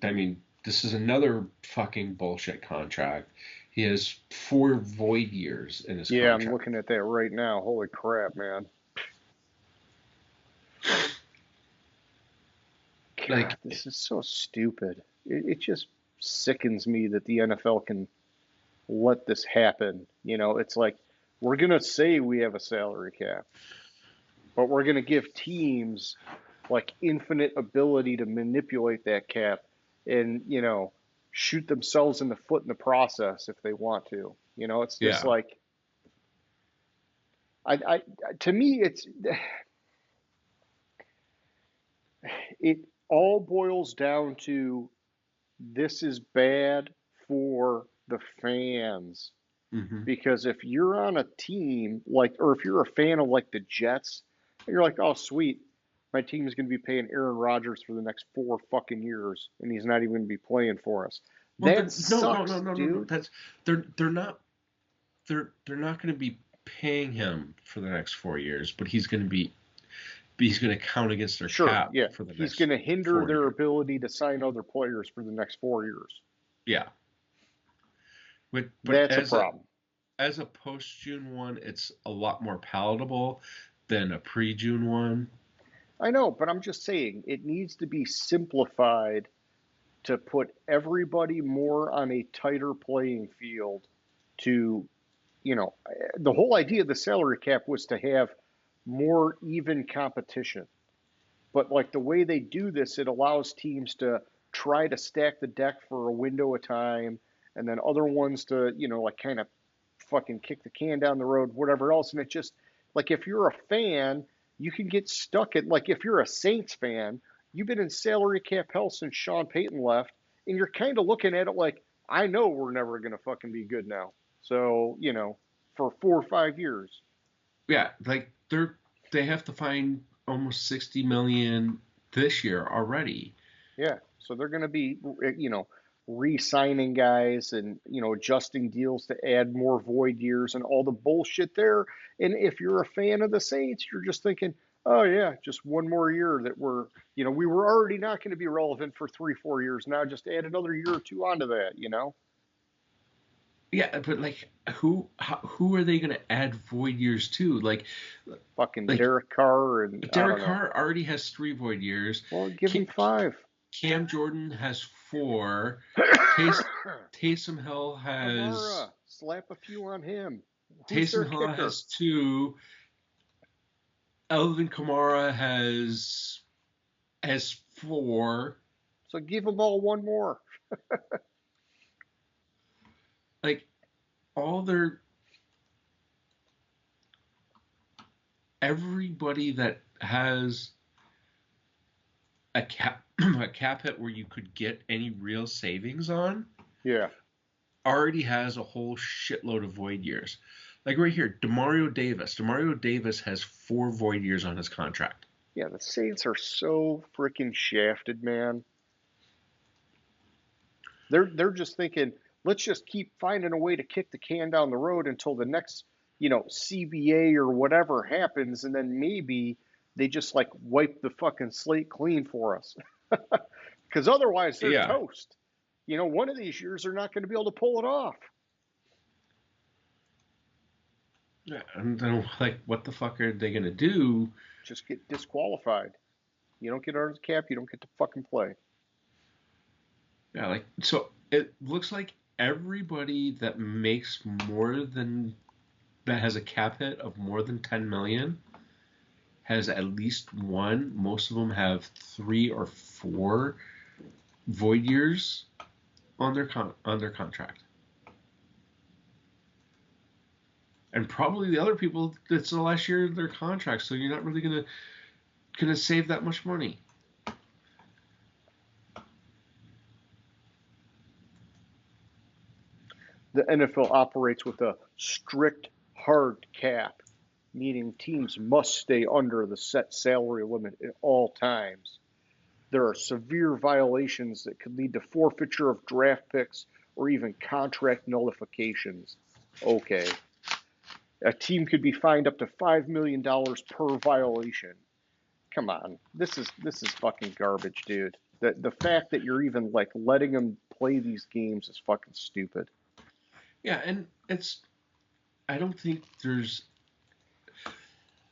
I mean, this is another fucking bullshit contract. He has 4 void years in his Yeah, I'm contract. looking at that right now. Holy crap, man. God, Like, this is so stupid. It just sickens me that the NFL can let this happen. It's like we're going to say we have a salary cap, but we're going to give teams like infinite ability to manipulate that cap and, shoot themselves in the foot in the process if they want to. It's just yeah. like I to me it all boils down to this is bad for the fans. Hmm. Because if you're on a team like, or if you're a fan of like the Jets, and you're like, oh, sweet, my team is going to be paying Aaron Rodgers for the next 4 fucking years, and he's not even going to be playing for us. Well, That no, no, no, sucks, no, no, no. dude. That's they're not going to be paying him for the next 4 years, but he's going to count against their Sure, cap yeah, for the he's next going to hinder 4 their years. ability to sign other players for the next 4 years. Yeah. But That's a problem. as a post June one, it's a lot more palatable than a pre June one. I know, but I'm just saying it needs to be simplified to put everybody more on a tighter playing field to, the whole idea of the salary cap was to have more even competition. But like the way they do this, it allows teams to try to stack the deck for a window of time and then other ones to, like kind of fucking kick the can down the road, whatever else. And it just like if you're a fan, you can get stuck at like if you're a Saints fan, you've been in salary cap hell since Sean Payton left, and you're kind of looking at it like, I know we're never gonna fucking be good now. So, for 4 or 5 years. Yeah, like they have to find almost 60 million this year already. Yeah. So they're gonna be re-signing guys and adjusting deals to add more void years and all the bullshit there. And if you're a fan of the Saints, you're just thinking, oh yeah, just one more year that we were already not going to be relevant for 3 4 years. Now just add another year or two onto that. Yeah, but like who are they going to add void years to? Fucking Like Derek Carr and I Derek don't know. Carr already has 3 void years. Well, give him Ca- 5. Cam Jordan has 4. Tays- Taysom Hill has Kamara, slap a few on him. Who's their Taysom Hill kicker? has 2. Elvin Kamara has 4. So give them all one more. Like all their everybody that has a cap a cap hit where you could get any real savings on Yeah. already has a whole shitload of void years. Like right here, Demario Davis. Demario Davis has 4 void years on his contract. Yeah, the Saints are so freaking shafted, man. They're just thinking, let's just keep finding a way to kick the can down the road until the next, CBA or whatever happens, and then maybe they just like wipe the fucking slate clean for us. Because otherwise they're Yeah. toast. One of these years they're not going to be able to pull it off. Yeah, and then like what the fuck are they gonna do? Just get disqualified. You don't get under the cap, you don't get to fucking play. Yeah, like so it looks like everybody that makes more than that has a cap hit of more than 10 million has at least one. Most of them have 3 or 4 void years on their contract. And probably the other people, it's the last year of their contract, so you're not really gonna save that much money. The NFL operates with a strict hard cap, meaning teams must stay under the set salary limit at all times. There are severe violations that could lead to forfeiture of draft picks or even contract nullifications. Okay. A team could be fined up to $5 million per violation. Come on. This is fucking garbage, dude. The fact that you're even like letting them play these games is fucking stupid. Yeah, and I don't think there's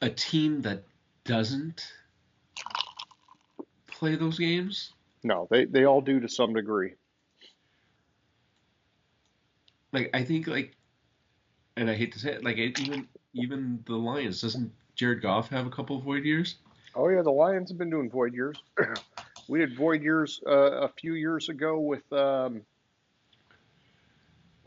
a team that doesn't play those games. No, they all do to some degree. Like I think and I hate to say it, even the Lions, doesn't Jared Goff have a couple of void years? Oh yeah, the Lions have been doing void years. We had void years a few years ago with what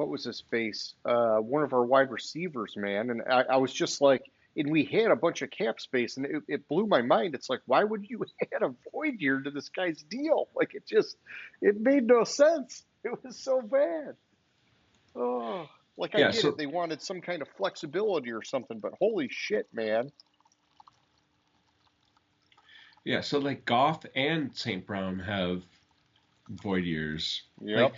was his face? One of our wide receivers, man. And I was just like, and we had a bunch of cap space, and it blew my mind. It's like, why would you add a void year to this guy's deal? Like, it made no sense. It was so bad. Oh, like I Yeah, get it. so They wanted some kind of flexibility or something, but holy shit, man. so like Goff and St. Brown have void years. Like Yep.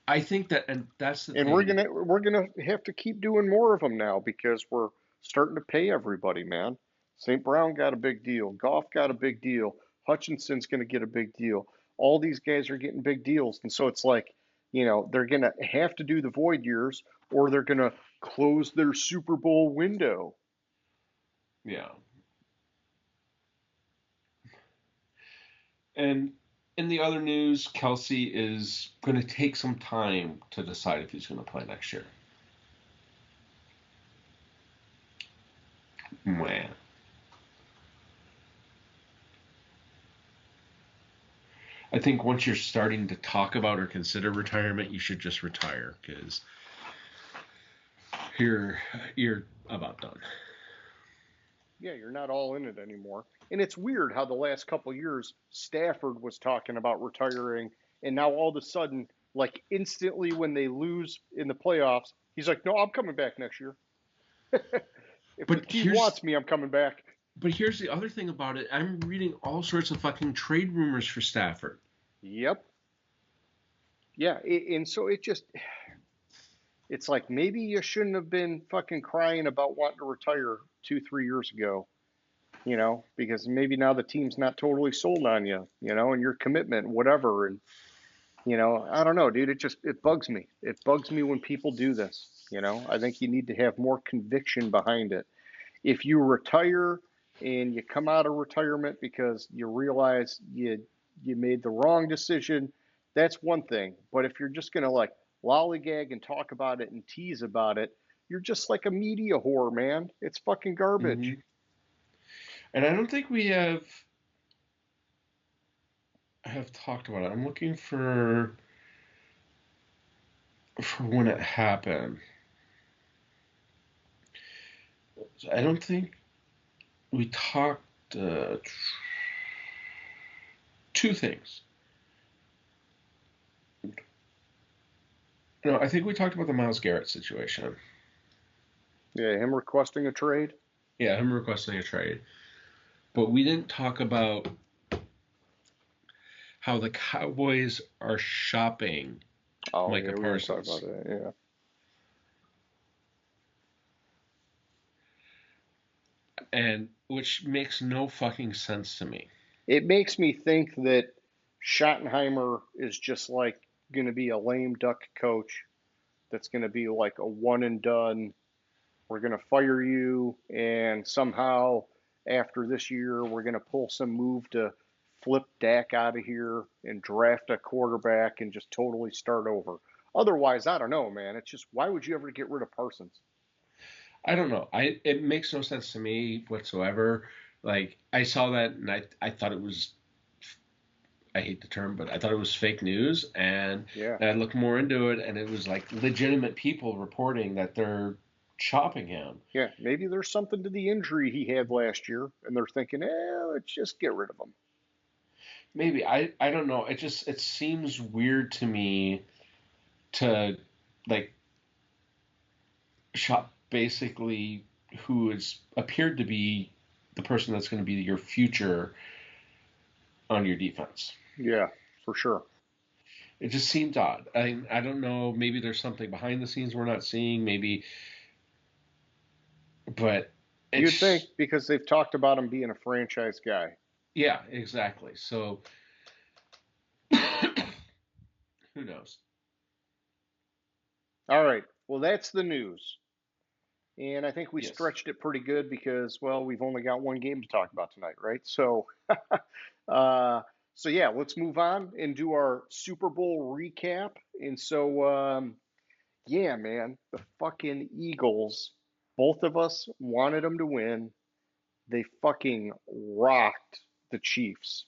I think that, and that's the And thing. we're gonna have to keep doing more of them now because we're starting to pay everybody, man. St. Brown got a big deal. Goff got a big deal. Hutchinson's gonna get a big deal. All these guys are getting big deals, and so it's like, they're gonna have to do the void years, or they're gonna close their Super Bowl window. Yeah, and in the other news, Kelsey is going to take some time to decide if he's going to play next year. Man. I think once you're starting to talk about or consider retirement, you should just retire because you're about done. Yeah, you're not all in it anymore. And it's weird how the last couple of years Stafford was talking about retiring, and now all of a sudden, like instantly when they lose in the playoffs, he's like, "No, I'm coming back next year. If the But team wants me, I'm coming back." here's the other thing about it. I'm reading all sorts of fucking trade rumors for Stafford. Yep. Yeah, and so it's like maybe you shouldn't have been fucking crying about wanting to retire 2, 3 years ago, because maybe now the team's not totally sold on you, and your commitment, whatever. And I don't know, dude. It bugs me. It bugs me when people do this. I think you need to have more conviction behind it. If you retire and you come out of retirement because you realize you made the wrong decision, that's one thing. But if you're just gonna like lollygag and talk about it and tease about it, you're just like a media whore, man. It's fucking Hmm. garbage. And I don't think we have talked about it. I'm looking for when it happened. I don't think we talked two things. No, I think we talked about the Myles Garrett situation. Yeah, him requesting a trade. Yeah, him requesting a trade. But we didn't talk about how the Cowboys are shopping Oh Micah yeah, we didn't talk about Parsons. that. Yeah. And which makes no fucking sense to me. It makes me think that Schottenheimer is just like going to be a lame duck coach that's going to be like a one and done. We're going to fire you, and somehow after this year, we're going to pull some move to flip Dak out of here and draft a quarterback and just totally start over. Otherwise, I don't know, man. It's just why would you ever get rid of Parsons? I don't know. It makes no sense to me whatsoever. Like I saw that and I thought it was, I hate the term, but I thought it was fake news, and Yeah. I looked more into it, and it was like legitimate people reporting that they're shopping him. Yeah, maybe there's something to the injury he had last year, and they're thinking, let's just get rid of him. Maybe I don't know. It seems weird to me to like shop basically who is appeared to be the person that's going to be your future on your defense. Yeah, for sure. It just seemed odd. I don't know. Maybe there's something behind the scenes we're not seeing. Maybe, but You'd think it's because they've talked about him being a franchise guy. yeah, exactly. So Who knows? All right. Well, that's the news. And I think we Yes. stretched it pretty good because, well, we've only got one game to talk about tonight, right? So, uh, so yeah, let's move on and do our Super Bowl recap. And so, yeah, man, the fucking Eagles, both of us wanted them to win. They fucking rocked the Chiefs,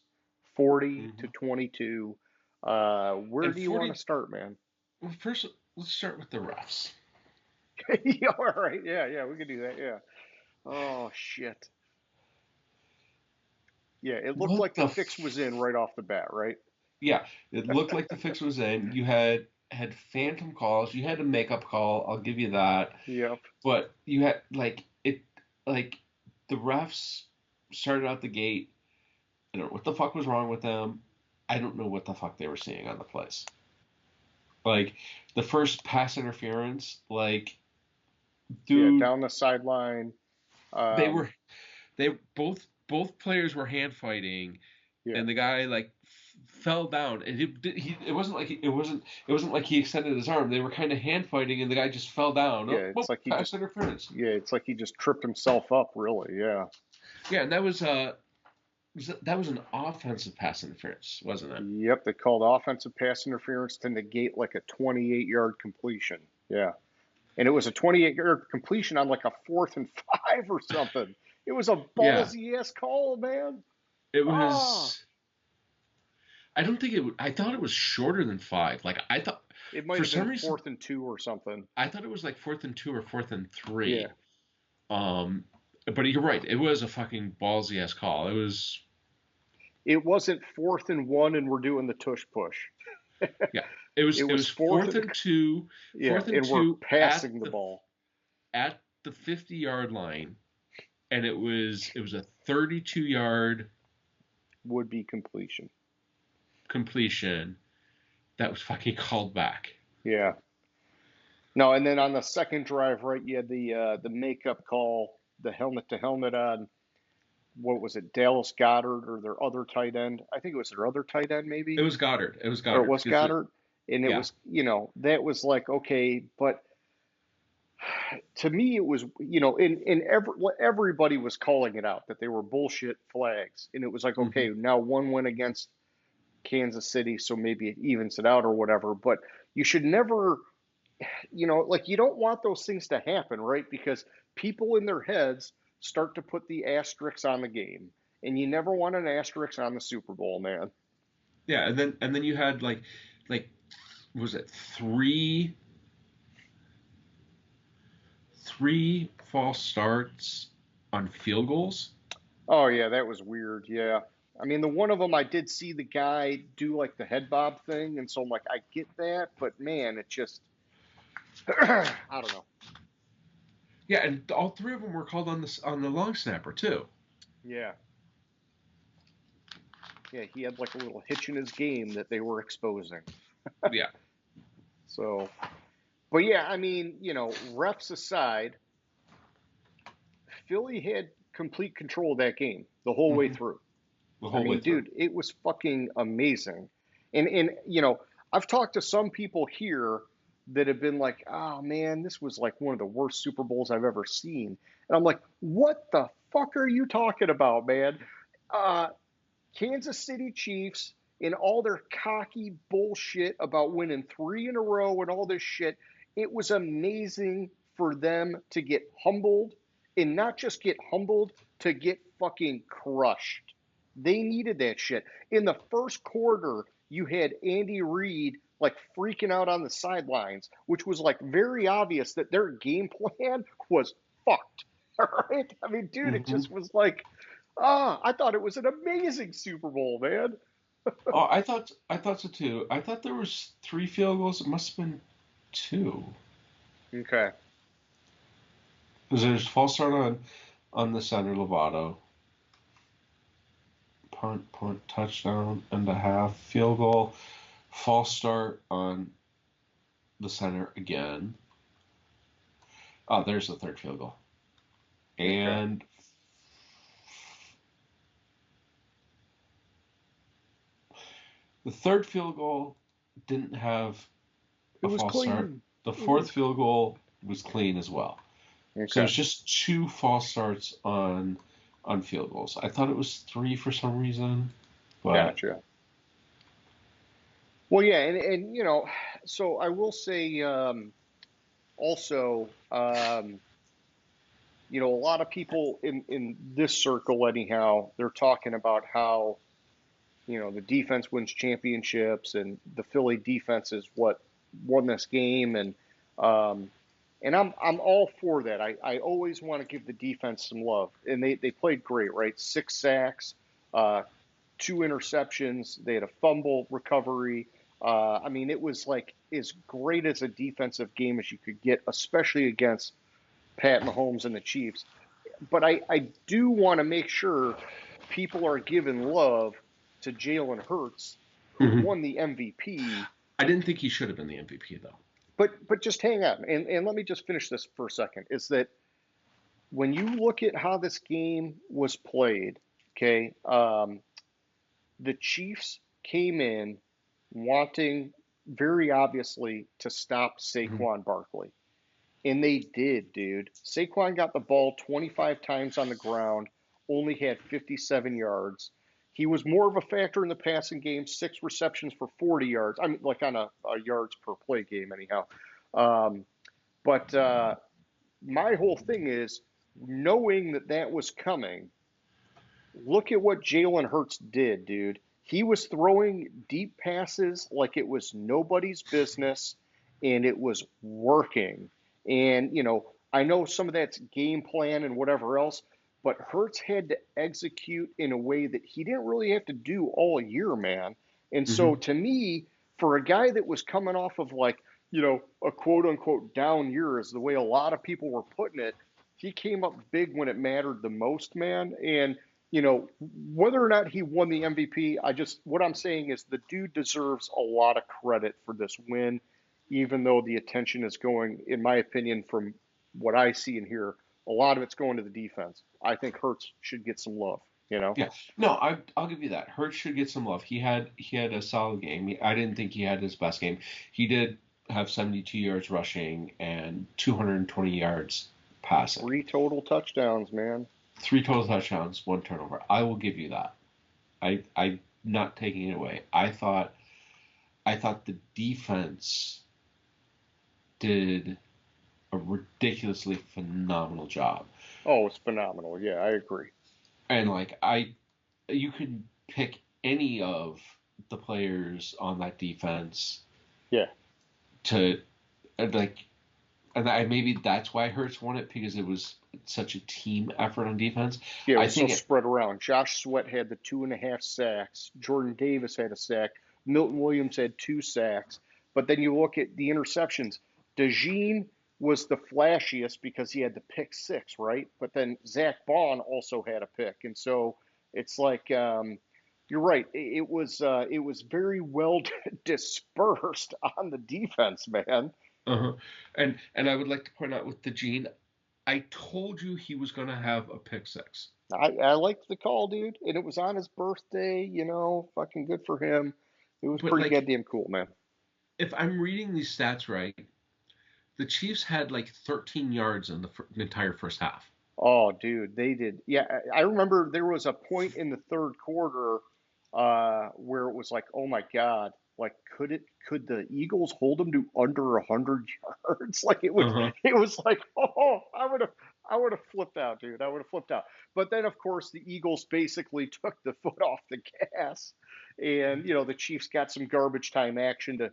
40 to Hmm. 22. Where And do you want 40. to start, man? Well, first, let's start with the refs. Yeah, all right. Yeah, yeah, we can do that. Yeah. Oh, shit. Yeah, it looked What like the the? fix was in right off the bat, right? Yeah, it looked like the fix was in. You had phantom calls. You had a makeup call. I'll give you that. Yep. But you had like the refs started out the gate. I don't know what the fuck was wrong with them. I don't know what the fuck they were seeing on the place. Like the first pass interference, like Yeah, dude, down the sideline. they Um, were they both players were hand fighting, yeah, and the guy like fell down, and it wasn't like it wasn't like he extended his arm. They were kind of hand fighting, and the guy just fell down. yeah. Oh, It's like he pass just, interference. yeah, it's like he just tripped himself up, really. Yeah. Yeah, and that was an offensive pass interference, wasn't it? Yep. They called offensive pass interference to negate like a 28-yard completion. Yeah. And it was a 28-yard completion on like a 4th and 5 or something. It was a Yeah, ballsy ass call, man. it Ah, was. I don't think it. I thought it was shorter than 5. Like I thought, it might for have some been reason, 4th and 2 or something. I thought it was like 4th and 2 or 4th and 3. Yeah. Um, but you're right. It was a fucking ballsy ass call. It was. It wasn't 4th and 1 and we're doing the tush push. Yeah. It was It it was was fourth fourth and and two, yeah, fourth and and we're two passing the ball. at the 50-yard line, and it was a 32-yard Would be completion. completion that was fucking called back. Yeah. No, and then on the second drive, right, you had the makeup call, the helmet to helmet on what was it, Dallas Goddard or their other tight end? I think it was their other tight end, It maybe, was Goddard. It was or it Goddard was because Goddard, and it yeah. was that was like okay, but to me it was in everybody was calling it out that they were bullshit flags, and it was like Hmm. okay, now one went against Kansas City, so maybe it evens it out or whatever, but you should never like you don't want those things to happen, right? Because people in their heads start to put the asterisks on the game, and you never want an asterisk on the Super Bowl, man. Yeah, and then you had like was it three false starts on field goals? Oh yeah, that was weird. Yeah. I mean, the one of them I did see the guy do like the head bob thing, and so I'm like, I get that, but man, it just, I don't know. Yeah, and all three of them were called on the long snapper too. Yeah, yeah, he had like a little hitch in his game that they were exposing. Yeah. So, but yeah, I mean, refs aside, Philly had complete control of that game the whole way Hmm. through. The I whole way mean, through. dude, it was fucking amazing. And I've talked to some people here that have been like, "Oh man, this was like one of the worst Super Bowls I've ever seen." And I'm like, "What the fuck are you talking about, man?" Uh, Kansas City Chiefs in all their cocky bullshit about winning 3 in a row and all this shit. It was amazing for them to get humbled and not just get humbled, to get fucking crushed. They needed that shit. In the first quarter, you had Andy Reid like freaking out on the sidelines, which was like very obvious that their game plan was fucked. All right. I mean, dude, it Hmm. just was like, I thought it was an amazing Super Bowl, man. Oh, I thought so too. I thought there was 3 field goals. It must have been 2. Okay. Because there's false start on the center Lovato, punt, touchdown and a half, field goal, false start on the center again. Oh, there's the third field goal. Okay. And The third field goal didn't have It a was false start. clean. The fourth field goal was clean as well. So Okay. it's just 2 false starts on field goals. I thought it was 3 for some reason, but Gotcha. Well, yeah, and so I will say also, a lot of people in this circle anyhow, they're talking about how, the defense wins championships and the Philly defense is what won this game um and I'm all for that. I always want to give the defense some love. And they played great, right? 6 sacks, uh 2 interceptions, they had a fumble recovery. I mean, it was like as great as a defensive game as you could get, especially against Pat Mahomes and the Chiefs. But I do want to make sure people are giving love to Jalen Hurts, who Mhm. won the MVP. I didn't think he should have been the MVP though. But just hang on, and let me just finish this for a second. Is that when you look at how this game was played, okay, the Chiefs came in wanting very obviously to stop Mhm. Saquon Barkley. And they did, dude. Saquon got the ball 25 times on the ground, only had 57 yards. He was more of a factor in the passing game, 6 receptions for 40 yards. I mean, like on a yards per play game, anyhow. Um, but my whole thing is knowing that that was coming. Look at what Jalen Hurts did, dude. He was throwing deep passes like it was nobody's business, and it was working. And, I know some of that's game plan and whatever else, but Hurts had to execute in a way that he didn't really have to do all year, man. And so Mhm. to me, for a guy that was coming off of like, a quote unquote down year, is the way a lot of people were putting it, he came up big when it mattered the most, man. And whether or not he won the MVP, what I'm saying is the dude deserves a lot of credit for this win, even though the attention is going, in my opinion, from what I see and hear, a lot of it's going to the defense. I think Hurts should get some love, you know? Yeah, no, I'll give you that. Hurts should get some love. He had a solid game. I didn't think he had his best game. He did have 72 yards rushing and 220 yards passing. 3 total touchdowns, man. 3 total touchdowns, 1 turnover. I will give you that. I'm not taking it away. I thought the defense did a ridiculously phenomenal job. Oh, it's phenomenal. Yeah, I agree. And like you could pick any of the players on that defense Yeah. to like, and maybe that's why Hurts won it because it was such a team effort on defense. Yeah, it I was so think it, spread around. Josh Sweat had the 2.5 sacks. Jordan Davis had a sack. Milton Williams had 2 sacks. But then you look at the interceptions. DeJean was the flashiest because he had the pick six, right? But then Zach Bond also had a pick, and so it's like you're right. It was very well dispersed on the defense, man. uh and I would like to point out with the Gene, I told you he was going to have a pick six. I liked the call, dude, and it was on his birthday. Fucking good for him. It was But pretty like, goddamn cool, man. if I'm reading these stats right, the Chiefs had like 13 yards in the entire first half. Oh, dude, they did. Yeah, I remember there was a point in the third quarter where it was like, oh my God, like could the Eagles hold them to under 100 yards? Like it was, Uh-huh. it was like, oh, I would have flipped out, dude. I would have flipped out. But then, of course, the Eagles basically took the foot off the gas, and the Chiefs got some garbage time action to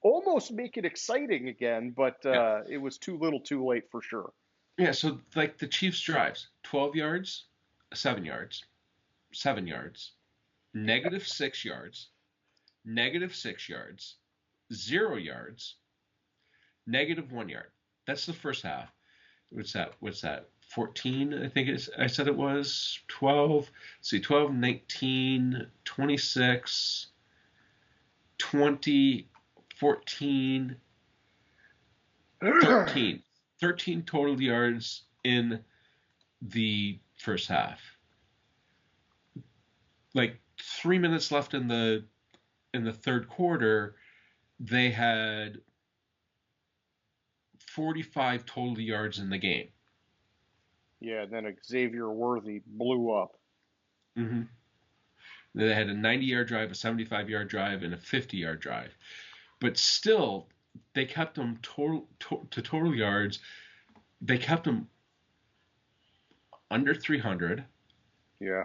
almost make it exciting again, but Yeah. it was too little, too late for sure. Yeah, so like the Chiefs drives, 12 yards, 7 yards, 7 yards, -6 yards, -6 yards, 0 yards, -1 yard. That's the first half. What's that? 14, I think I said it was 12. Let's see, 12, 19, 26, 20, 14, 13. 13 total yards in the first half. Like 3 minutes left in the in the third quarter, they had 45 total yards in the game. Yeah, then Xavier Worthy blew up. Mm-hmm. They had a 90-yard drive, a 75-yard drive, and a 50-yard drive. But still, they kept them to total yards. They kept them under 300. Yeah.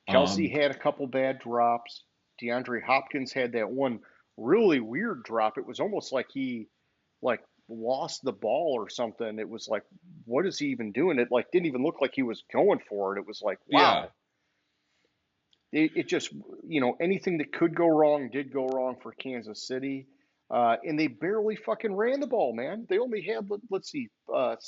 Kelsey Um, had a couple bad drops. DeAndre Hopkins had that one really weird drop. It was almost like he like lost the ball or something. It was like, what is he even doing? It like didn't even look like he was going for it. It was like, yeah, wow. It just, anything that could go wrong did go wrong for Kansas City. And they barely fucking ran the ball, man. They only had, let's see, 7,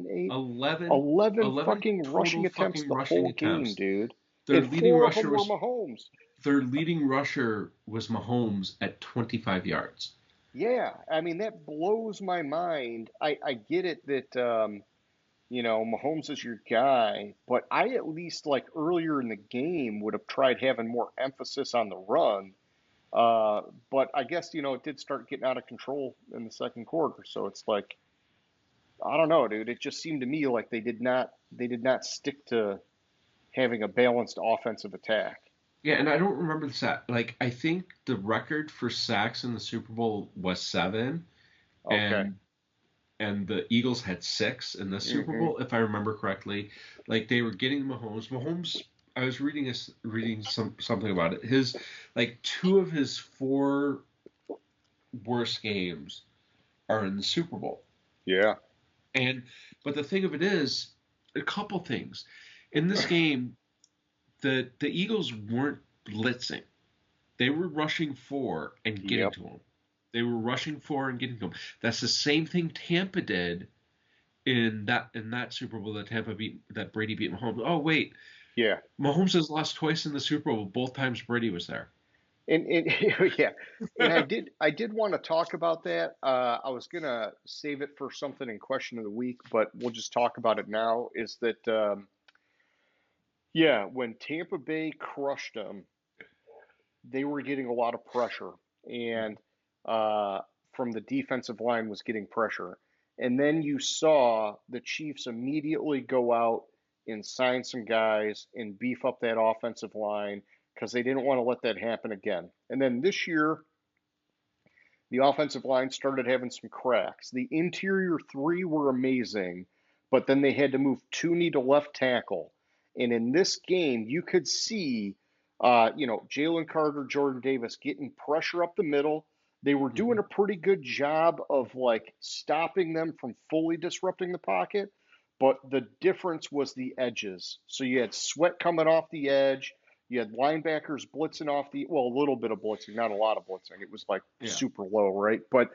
8, 11, 11 11 fucking total rushing attempts fucking the rushing whole game, attempts. dude. Their And leading four of them rusher were was Mahomes. their leading rusher was Mahomes at 25 yards. Yeah, I mean, that blows my mind. I get it that, Mahomes is your guy, but I at least, like, earlier in the game would have tried having more emphasis on the run. But I guess, it did start getting out of control in the second quarter. So it's like, I don't know, dude. It just seemed to me like they did not stick to having a balanced offensive attack. Yeah, and I don't remember the sack. Like, I think the record for sacks in the Super Bowl was 7, Okay. and the Eagles had 6 in the Super Hmm. Bowl, if I remember correctly. Like, they were getting Mahomes. Mahomes, I was reading something about it. His like 2 of his 4 worst games are in the Super Bowl. Yeah. And but the thing of it is, a couple things in this game, the Eagles weren't blitzing. They were rushing 4 and getting Yep. to him. They were rushing 4 and getting to him. That's the same thing Tampa did in that Super Bowl that Brady beat Mahomes. Oh wait, Yeah. Mahomes has lost twice in the Super Bowl. Both times Brady was there. And yeah, and I did want to talk about that. I was gonna save it for something in question of the week, but we'll just talk about it now. Is that yeah, when Tampa Bay crushed them, they were getting a lot of pressure, and uh, from the defensive line was getting pressure. And then you saw the Chiefs immediately go out and sign some guys and beef up that offensive line because they didn't want to let that happen again. And then this year, the offensive line started having some cracks. The interior three were amazing, but then they had to move Tooney to left tackle. And in this game, you could see, Jalen Carter, Jordan Davis getting pressure up the middle. They were doing Hmm. a pretty good job of like stopping them from fully disrupting the pocket, but the difference was the edges. So you had Sweat coming off the edge. You had linebackers blitzing off a little bit of blitzing, not a lot of blitzing. It was like Yeah. super low, right? But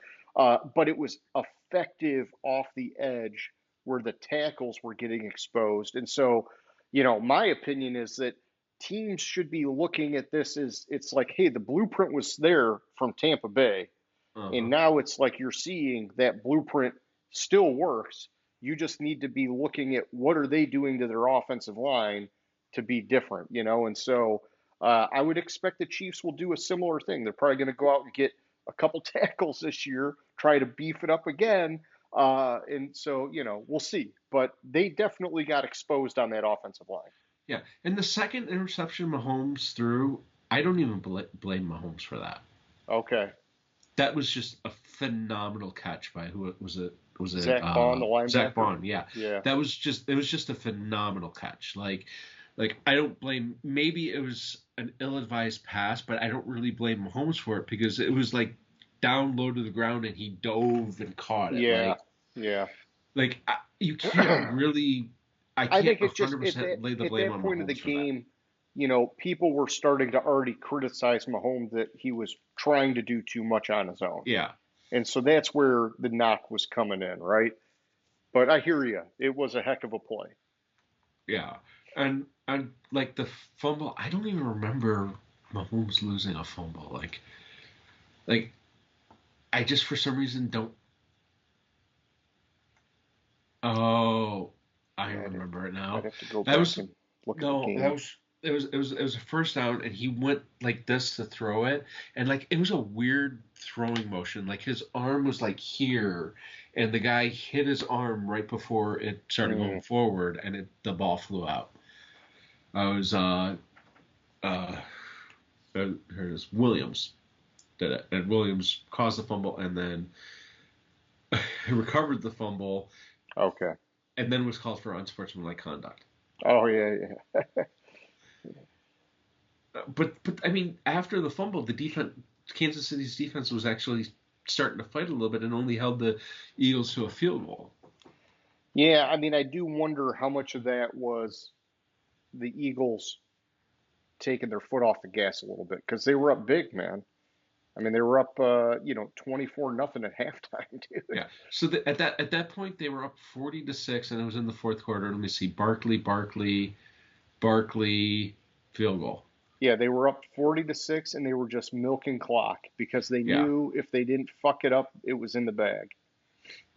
it was effective off the edge where the tackles were getting exposed. And so, my opinion is that teams should be looking at this as it's like, hey, the blueprint was there from Tampa Bay, and Uh-huh. now it's like you're seeing that blueprint still works. You just need to be looking at what are they doing to their offensive line to be different. And so I would expect the Chiefs will do a similar thing. They're probably going to go out and get a couple tackles this year, try to beef it up again. And so, we'll see. But they definitely got exposed on that offensive line. Yeah. And the second interception Mahomes threw, I don't even blame Mahomes for that. Okay. That was just a phenomenal catch by who was it? Was it Zach Bond, the Zach linebacker. Bond? Yeah, Yeah. it was just a phenomenal catch. Like I don't blame. Maybe it was an ill-advised pass, but I don't really blame Mahomes for it because it was like down low to the ground and he dove and caught it. Yeah. Yeah. You can't really. I I can't think it's just at 100% lay the blame that on point of the Mahomes for that. game, people were starting to already criticize Mahomes that he was trying to do too much on his own. Yeah, And so that's where the knock was coming in, right? But I hear you. It was a heck of a play. yeah, and like the fumble, I don't even remember Mahomes losing a fumble. Like I just for some reason don't. Oh, I Yeah, remember it I'd now. have to go That back was and look at the no, that game. was it was a first down, and he went like this to throw it, and like it was a weird throwing motion. Like his arm was like here, and the guy hit his arm right before it started going Mm. forward, and the ball flew out. I was uh here's Williams did it, and Williams caused the fumble, and then recovered the fumble, Okay. and then was called for unsportsmanlike conduct. Oh yeah, yeah. But I mean, after the fumble, the defense, Kansas City's defense was actually starting to fight a little bit and only held the Eagles to a field goal. Yeah, I mean, I do wonder how much of that was the Eagles taking their foot off the gas a little bit because they were up big, man. I mean, they were up, 24-0 at halftime, dude. Yeah. So at that point, they were up 40-6, and it was in the fourth quarter. Let me see, Barkley, field goal. Yeah, they were up 40-6, and they were just milking clock because they Yeah, knew if they didn't fuck it up, it was in the bag.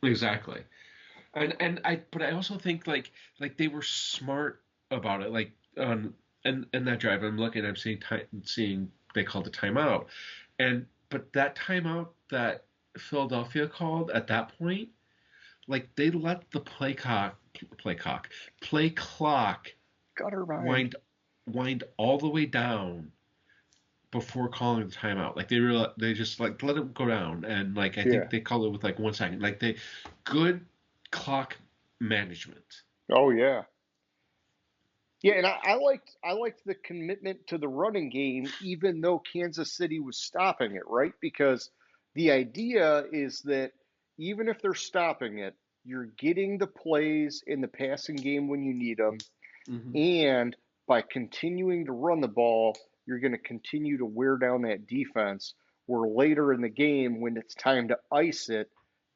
exactly. But I also think like they were smart about it. Like and that drive, I'm seeing they called a timeout, but that timeout that Philadelphia called at that point, like they let the play clock Gutter mind. wind all the way down before calling the timeout. Like they just like let it go down, and like I Yeah. think they called it with like 1 second. Like they good clock management. Oh yeah. Yeah, and I liked the commitment to the running game, even though Kansas City was stopping it, right? Because the idea is that even if they're stopping it, you're getting the plays in the passing game when you need them, Hmm. and by continuing to run the ball, you're going to continue to wear down that defense. Where later in the game, when it's time to ice it,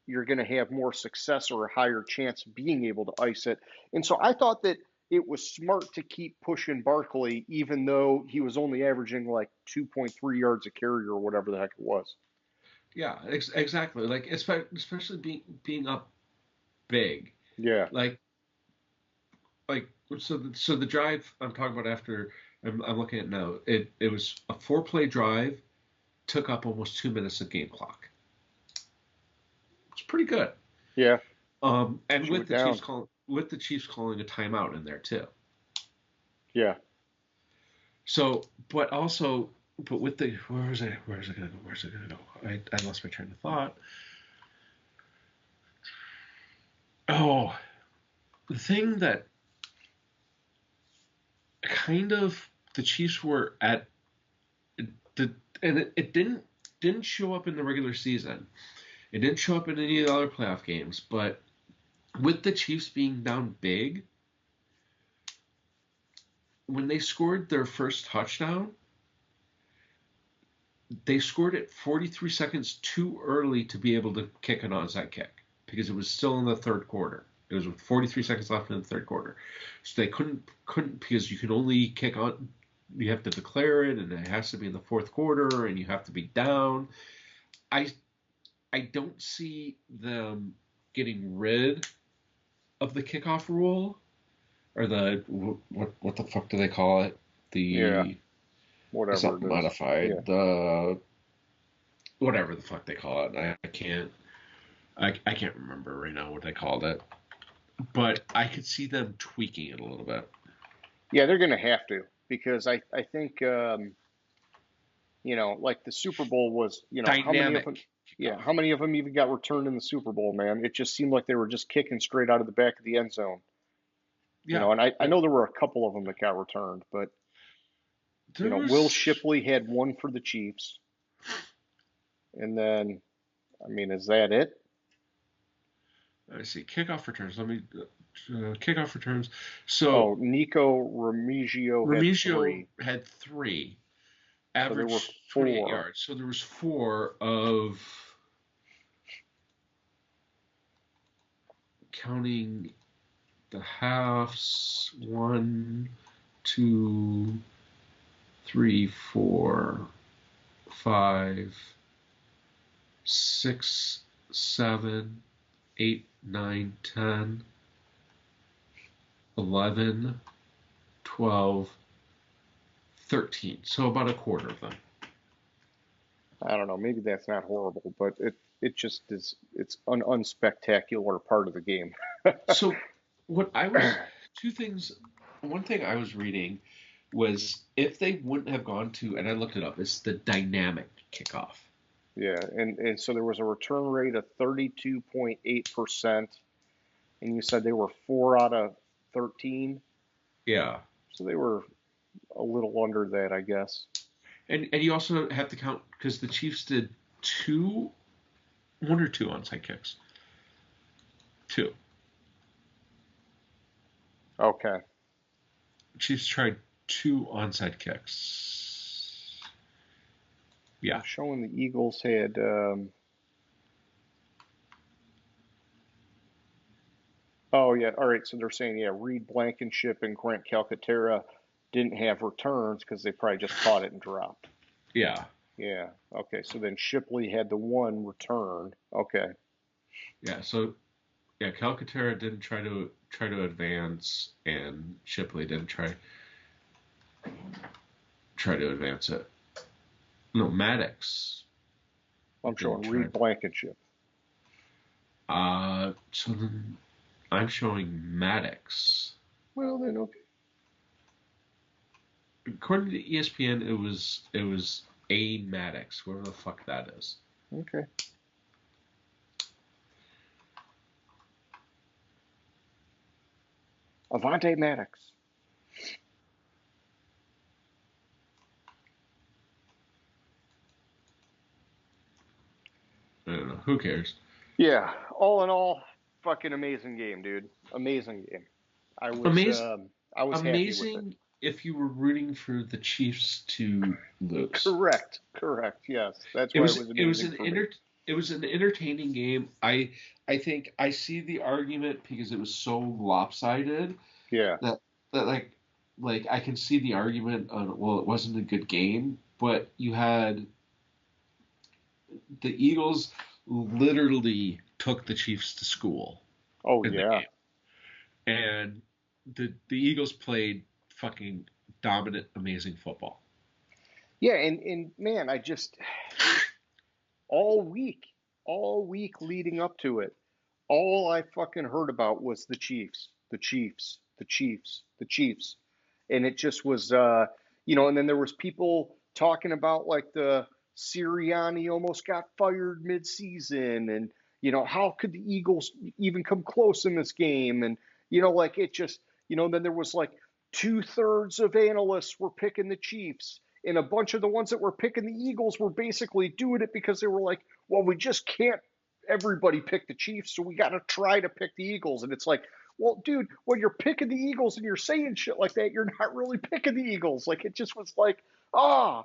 you're going to have more success or a higher chance of being able to ice it. And so I thought that it was smart to keep pushing Barkley, even though he was only averaging like 2.3 yards a carry or whatever the heck it was. Yeah, exactly. Like especially being up big. Yeah. Like like so the drive I'm talking about after I'm looking at now. It was a 4 play drive, took up almost 2 minutes of game clock. It's pretty good. Yeah. And You were down. with the Chiefs calling a timeout in there too. Yeah. So, but with the where is it gonna go? Where's it gonna go? I lost my train of thought. Oh, the thing that kind of the Chiefs were at the and it didn't show up in the regular season. It didn't show up in any of the other playoff games, but with the Chiefs being down big, when they scored their first touchdown, they scored it 43 seconds too early to be able to kick an onside kick because it was still in the third quarter. It was with 43 seconds left in the third quarter, so they couldn't because you can only kick on. You have to declare it, and it has to be in the fourth quarter, and you have to be down. I I don't see them getting rid of the kickoff rule or the what the fuck do they call it? Yeah. The It's Whatever not it is. Yeah. modified. The whatever the fuck they call it. I can't remember right now what they called it. But I could see them tweaking it a little bit. Yeah, they're going to have to because I think, like the Super Bowl was, how many of them, Dynamic yeah, kickoff. how many of them even got returned in the Super Bowl, man? It just seemed like they were just kicking straight out of the back of the end zone. Yeah. And I know there were a couple of them that got returned, but, There Will was Shipley had one for the Chiefs. And then, I mean, is that it? I see kickoff returns. Let me kickoff returns. So Oh, Nico Remigio had Remigio three. had three, So there were averaged 28 four. yards. So there was four of counting the halves. 1, 2, 3, 4, 5, 6, 7, 8, 9, 10, 11, 12, 13, so about a quarter of them. I don't know. Maybe that's not horrible, but it just is. It's an unspectacular part of the game. So what I was two things. One thing I was reading was if they wouldn't have gone to, and I looked it up, it's the dynamic kickoff. Yeah, and so there was a return rate of 32.8%, and you said they were 4 out of 13, Yeah. so they were a little under that, I guess. And you also have to count because the Chiefs did one or two onside kicks. Two. Okay. Chiefs tried two onside kicks. Yeah. I'm showing the Eagles had oh yeah, all right. So they're saying Reed Blankenship and Grant Calcaterra didn't have returns because they probably just caught it and dropped. Yeah. Yeah. Okay. So then Shipley had the one return. Okay. Yeah. So yeah, Calcaterra didn't try to advance, and Shipley didn't try to advance it. No, Maddox. I'm showing Reed Blankenship. So then I'm showing Maddox. Well then, okay. According to ESPN, it was a Maddox, whoever the fuck that is. Okay. Avante Maddox. I don't know. Who cares? Yeah. All in all, fucking amazing game, dude. Amazing game. I was happy with it. If you were rooting for the Chiefs to lose. Correct. Yes. That's why it was amazing for me. It was an entertaining game. I think I see the argument because it was so lopsided. Yeah. That like I can see the argument on, well, it wasn't a good game, but you had the Eagles literally took the Chiefs to school. Oh yeah. And the Eagles played fucking dominant, amazing football. Yeah, and man, I just all week leading up to it, all I fucking heard about was the Chiefs, the Chiefs, the Chiefs, the Chiefs. And it just was and then there was people talking about like the Sirianni almost got fired mid-season, and how could the Eagles even come close in this game? And like it just then there was like 2/3 of analysts were picking the Chiefs, and a bunch of the ones that were picking the Eagles were basically doing it because they were like, well, we just can't everybody pick the Chiefs, so we got to try to pick the Eagles. And it's like, well, dude, when you're picking the Eagles and you're saying shit like that, you're not really picking the Eagles. Like, it just was like, I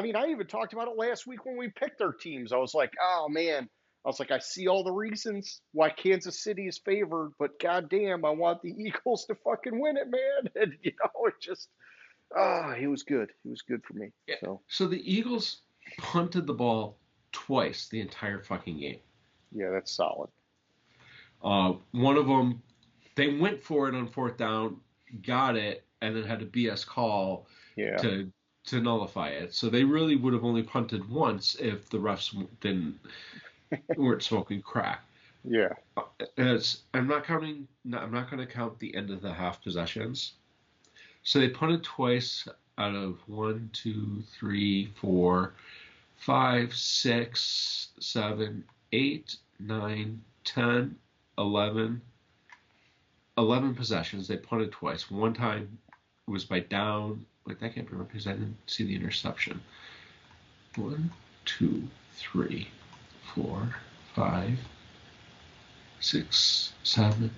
mean, I even talked about it last week when we picked our teams. I was like, oh man, I was like, I see all the reasons why Kansas City is favored, but goddamn, I want the Eagles to fucking win it, man. And it just, it was good. It was good for me. Yeah. So the Eagles punted the ball twice the entire fucking game. Yeah, that's solid. One of them, they went for it on fourth down, got it, and then had a BS call to nullify it. So they really would have only punted once if the refs weren't smoking crack. Yeah. I'm not going to count the end of the half possessions. So they punted twice out of 1, 2, 3, 4, 5, 6, 7, 8, 9, 10, 11 possessions. They punted twice. One time was by down. Like, that can't be right because I didn't see the interception. 1, 2, 3, 4, 5, 6, 7,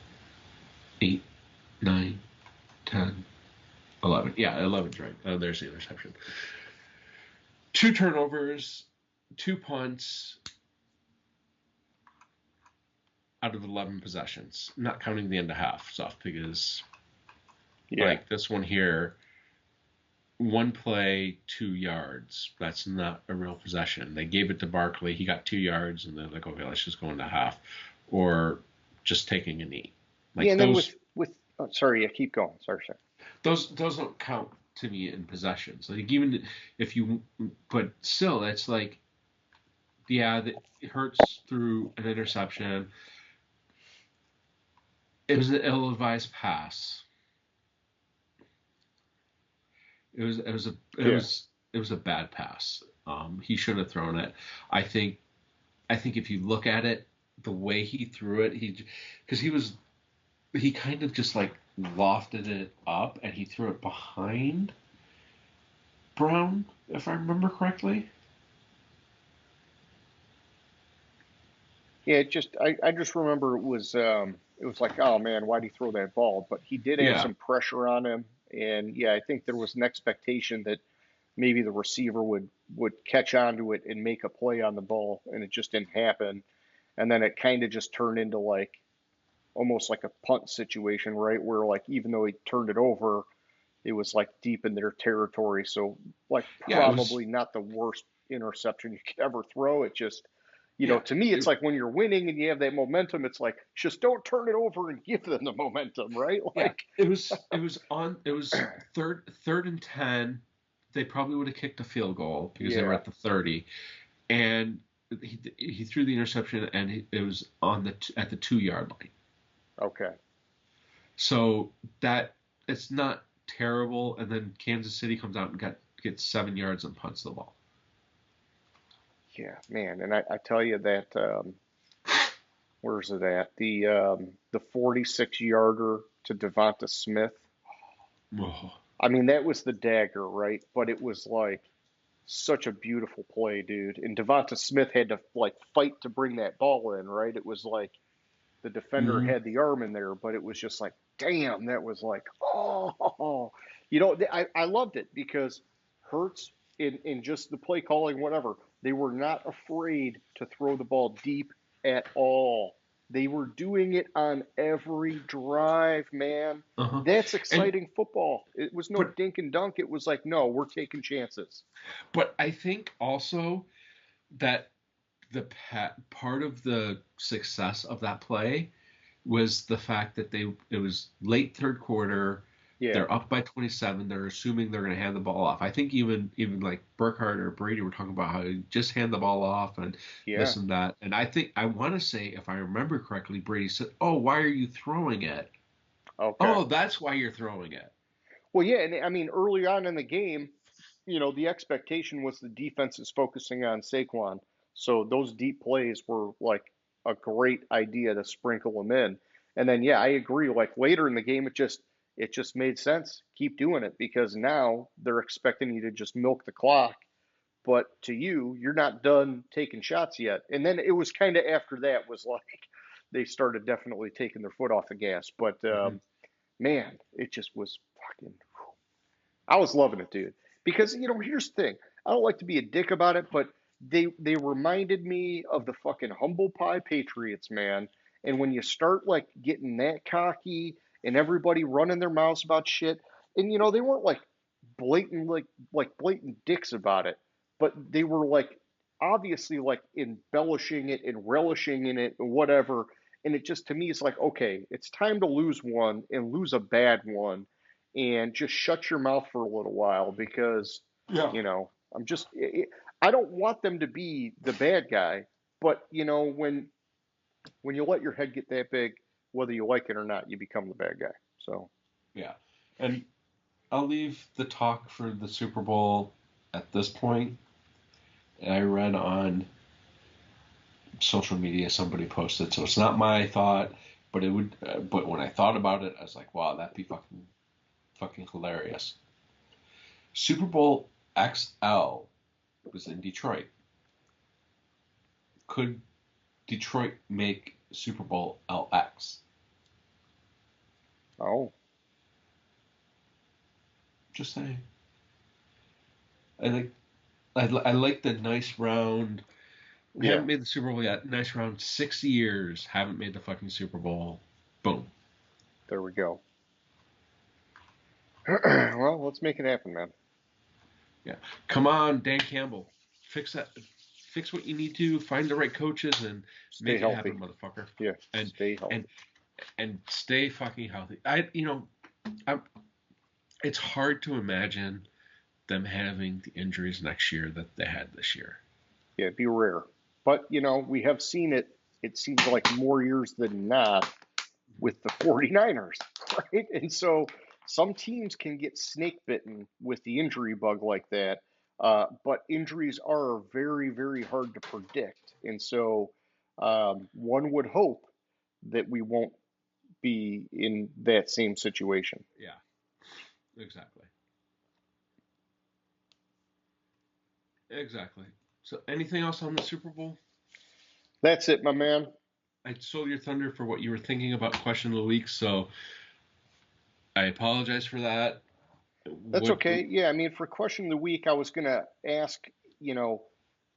8, 9, 10, 11. Yeah, 11's right. Oh, there's the interception. 2 turnovers, 2 punts out of 11 possessions. Not counting the end of half stuff because, like this one here, 1 play, 2 yards. That's not a real possession. They gave it to Barkley. He got 2 yards, and they're like, okay, let's just go into half. Or just taking a knee. Like, and then with sorry, keep going. Sorry. Those don't count to me in possessions. Like even if you, but still, it's like, yeah, it hurts through an interception. It was an ill-advised pass. Yeah. It was a bad pass. He shouldn't have thrown it. I think I think if you look at it, the way he threw it, because he kind of just like lofted it up and he threw it behind Brown, if I remember correctly. Yeah, I just remember it was like, oh man, why'd he throw that ball? But he did have Yeah, some pressure on him, and yeah, I think there was an expectation that maybe the receiver would catch onto it and make a play on the ball, and it just didn't happen. And then it kind of just turned into like almost like a punt situation, right? Where like even though he turned it over, it was like deep in their territory. So like yeah, it was. probably not the worst interception you could ever throw. It just, Yeah, to me, it's like when you're winning and you have that momentum, it's like just don't turn it over and give them the momentum, right? yeah. Like, It was third and 10. They probably would have kicked a field goal because they were yeah, at the 30, and he threw the interception and it was on at the 2 yard line. okay, So that it's not terrible. And then Kansas City comes out and gets 7 yards and punts the ball. yeah, man. And I tell you that, where's it at? The 46 yarder to Devonta Smith. Oh, I mean, that was the dagger, right? But it was like such a beautiful play, dude. And Devonta Smith had to like fight to bring that ball in, right? It was like the defender mm-hmm. had the arm in there, but it was just like, damn, that was like, oh, I loved it because Hurts in just the play calling, whatever, they were not afraid to throw the ball deep at all. They were doing it on every drive, man. Uh-huh. That's And exciting football. It was no but dink and dunk. It was like, no, we're taking chances. but I think also that part of the success of that play was the fact that it was late third quarter. Yeah, They're up by 27. They're assuming they're going to hand the ball off. I think even like Burkhardt or Brady were talking about how you just hand the ball off and yeah. this and that. And I want to say, if I remember correctly, Brady said, "Oh, why are you throwing it? Okay. Oh, that's why you're throwing it." Well, yeah, and I mean, early on in the game, the expectation was the defense is focusing on Saquon. So those deep plays were like a great idea to sprinkle them in. And then yeah, I agree. Like later in the game, it just made sense. Keep doing it because now they're expecting you to just milk the clock. But to you, you're not done taking shots yet. And then it was kind of after that was like they started definitely taking their foot off the gas. But Hmm. man, it just was fucking I was loving it, dude. Because here's the thing. I don't like to be a dick about it, but they reminded me of the fucking humble pie Patriots, man. And when you start like getting that cocky and everybody running their mouths about shit, and they weren't like blatant like blatant dicks about it, but they were like obviously like embellishing it and relishing in it and whatever. And it just to me is like, okay, it's time to lose one and lose a bad one and just shut your mouth for a little while because, Yeah. I'm just, I don't want them to be the bad guy, but when you let your head get that big, whether you like it or not, you become the bad guy. So, Yeah. And I'll leave the talk for the Super Bowl at this point. I read on social media somebody posted, so it's not my thought, but it would. But when I thought about it, I was like, wow, that'd be fucking hilarious. Super Bowl XL was in Detroit. Could Detroit make Super Bowl LX? oh, Just saying. I like I like the nice round. We yeah, haven't made the Super Bowl yet. Nice round. 6 years haven't made the fucking Super Bowl. Boom. there we go. Well, let's make it happen, man. Yeah. Come on, Dan Campbell. Fix that. Fix what you need to. Find the right coaches and Stay make it happen, healthy. motherfucker. Yeah, And stay and healthy. and stay fucking healthy. I'm it's hard to imagine them having the injuries next year that they had this year. Yeah, it'd be rare. But, we have seen it, it seems like more years than not with the 49ers, right? And so some teams can get snake bitten with the injury bug like that. But injuries are very, very hard to predict. And so one would hope that we won't be in that same situation. Yeah, exactly. Exactly. So, anything else on the Super Bowl? That's it, my man. I stole your thunder for what you were thinking about question of the week, so I apologize for that. That's What? okay. Yeah, I mean, for question of the week, I was going to ask, you know,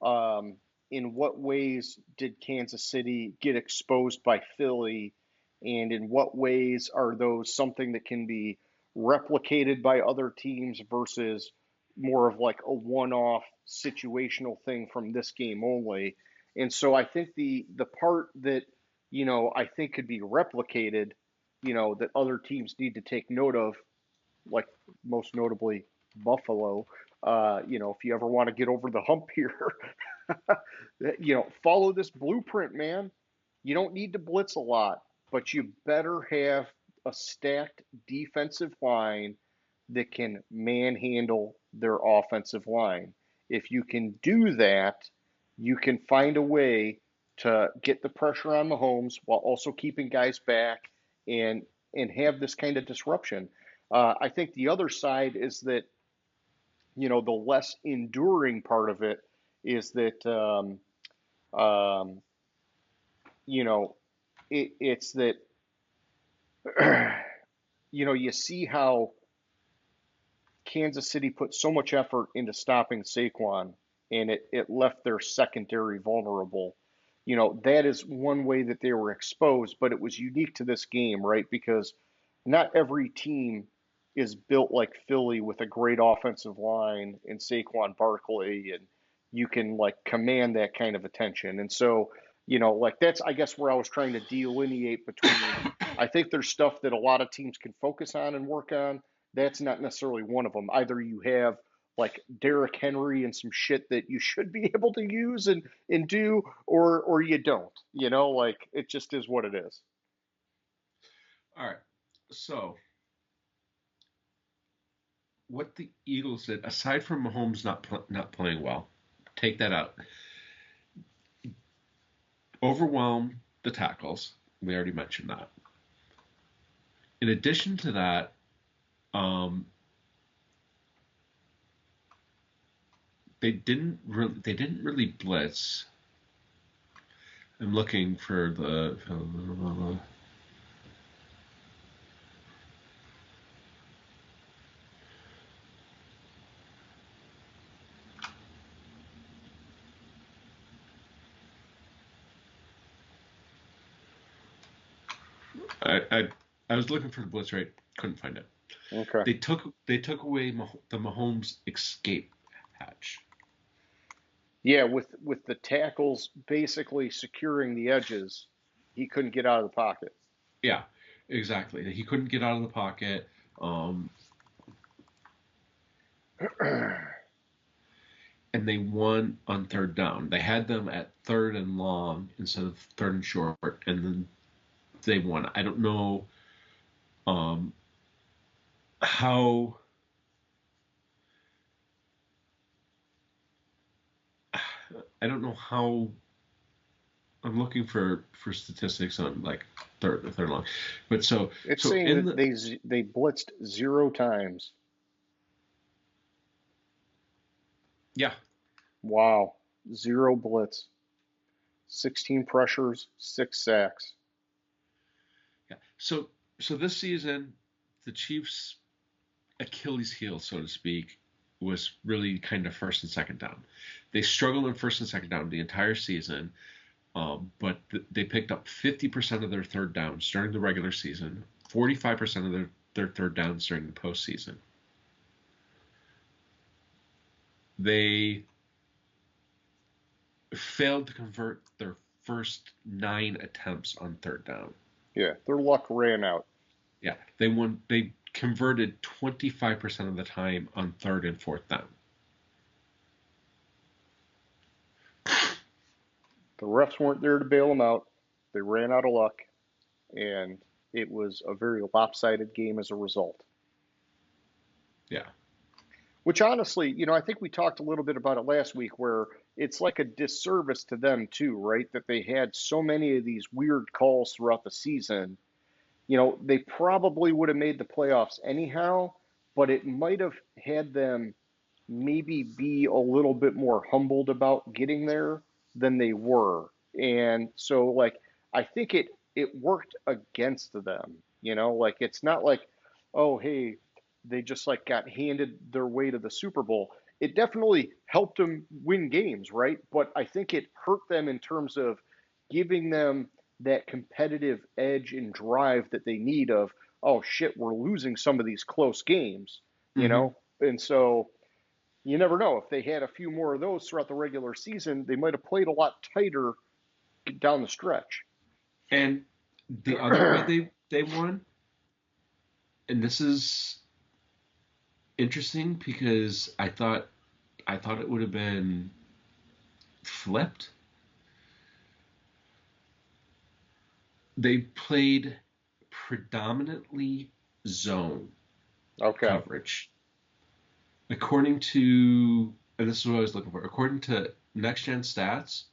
um, in what ways did Kansas City get exposed by Philly, and in what ways are those something that can be replicated by other teams versus more of like a one-off situational thing from this game only? And so I think the part that, I think could be replicated, that other teams need to take note of, like most notably Buffalo. If you ever want to get over the hump here, follow this blueprint, man. You don't need to blitz a lot, but you better have a stacked defensive line that can manhandle their offensive line. If you can do that, you can find a way to get the pressure on Mahomes while also keeping guys back and and have this kind of disruption. I think the other side is that the less enduring part of it is that um, you know it's that you see how Kansas City put so much effort into stopping Saquon, and it left their secondary vulnerable. That is one way that they were exposed, but it was unique to this game, right? Because not every team is built like Philly with a great offensive line and Saquon Barkley, and you can like command that kind of attention. And so, like that's I guess where I was trying to delineate between. I think there's stuff that a lot of teams can focus on and work on. That's not necessarily one of them. Either you have like Derrick Henry and some shit that you should be able to use and do, or you don't. Like it just is what it is. All right. So, what the Eagles did, aside from Mahomes not playing well, take that out. Overwhelm the tackles. We already mentioned that. In addition to that, um, they didn't really blitz. I'm looking for the. I was looking for the blitz rate, couldn't find it. Okay. They took away the Mahomes escape hatch. Yeah, with the tackles basically securing the edges, he couldn't get out of the pocket. Yeah, exactly. He couldn't get out of the pocket, um, and they won on third down. They had them at third and long instead of third and short, and then they won. I don't know um, how. I don't know how. I'm looking for statistics on like third long, but so It's so saying in that the they blitzed 0 times. yeah Wow, zero blitz, 16 pressures, 6 sacks. yeah so this season the Chiefs' Achilles heel, so to speak, was really kind of first and second down. They struggled in first and second down the entire season, but they picked up 50% of their third downs during the regular season, 45% of their third downs during the postseason. They failed to convert their first 9 attempts on third down. Yeah, their luck ran out. Yeah, they won. They converted 25% of the time on 3rd and 4th down. The refs weren't there to bail them out. They ran out of luck, and it was a very lopsided game as a result. Yeah. Which honestly, I think we talked a little bit about it last week where it's like a disservice to them too, right? That they had so many of these weird calls throughout the season. They probably would have made the playoffs anyhow, but it might have had them maybe be a little bit more humbled about getting there than they were. And so I think it worked against them, like it's not like, oh hey, they just got handed their way to the Super Bowl. It definitely helped them win games, right? But I think it hurt them in terms of giving them that competitive edge and drive that they need of, oh shit, we're losing some of these close games, Mm-hmm. And so you never know. If they had a few more of those throughout the regular season, they might have played a lot tighter down the stretch. And the other way they won, and this is interesting because I thought it would have been flipped. They played predominantly zone coverage. According to, and this is what I was looking for, according to Next Gen Stats,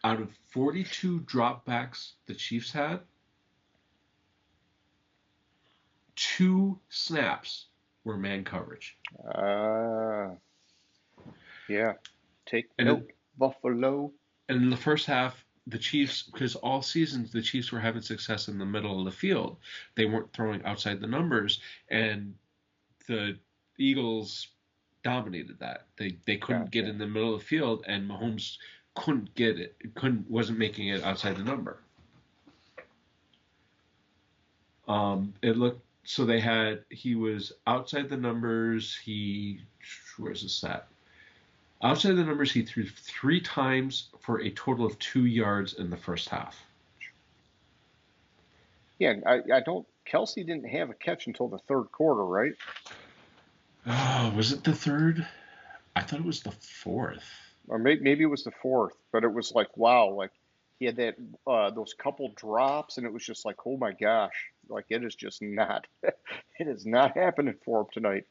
out of 42 dropbacks the Chiefs had, 2 snaps were man coverage. Yeah. Take note, Buffalo. And in the first half, the Chiefs, because all seasons the Chiefs were having success in the middle of the field, they weren't throwing outside the numbers, and the Eagles dominated that. They couldn't get in the middle of the field, and Mahomes couldn't get it. Wasn't making it outside the number. It looked so he was outside the numbers. Where's the stat? Outside the numbers, he threw 3 times for a total of 2 yards in the first half. Yeah, Kelsey didn't have a catch until the 3rd quarter, right? Oh, was it the 3rd? I thought it was the 4th. Or maybe it was the 4th, but it was wow, he had that those couple drops, and it was just oh my gosh, it is just not, it is not happening for him tonight.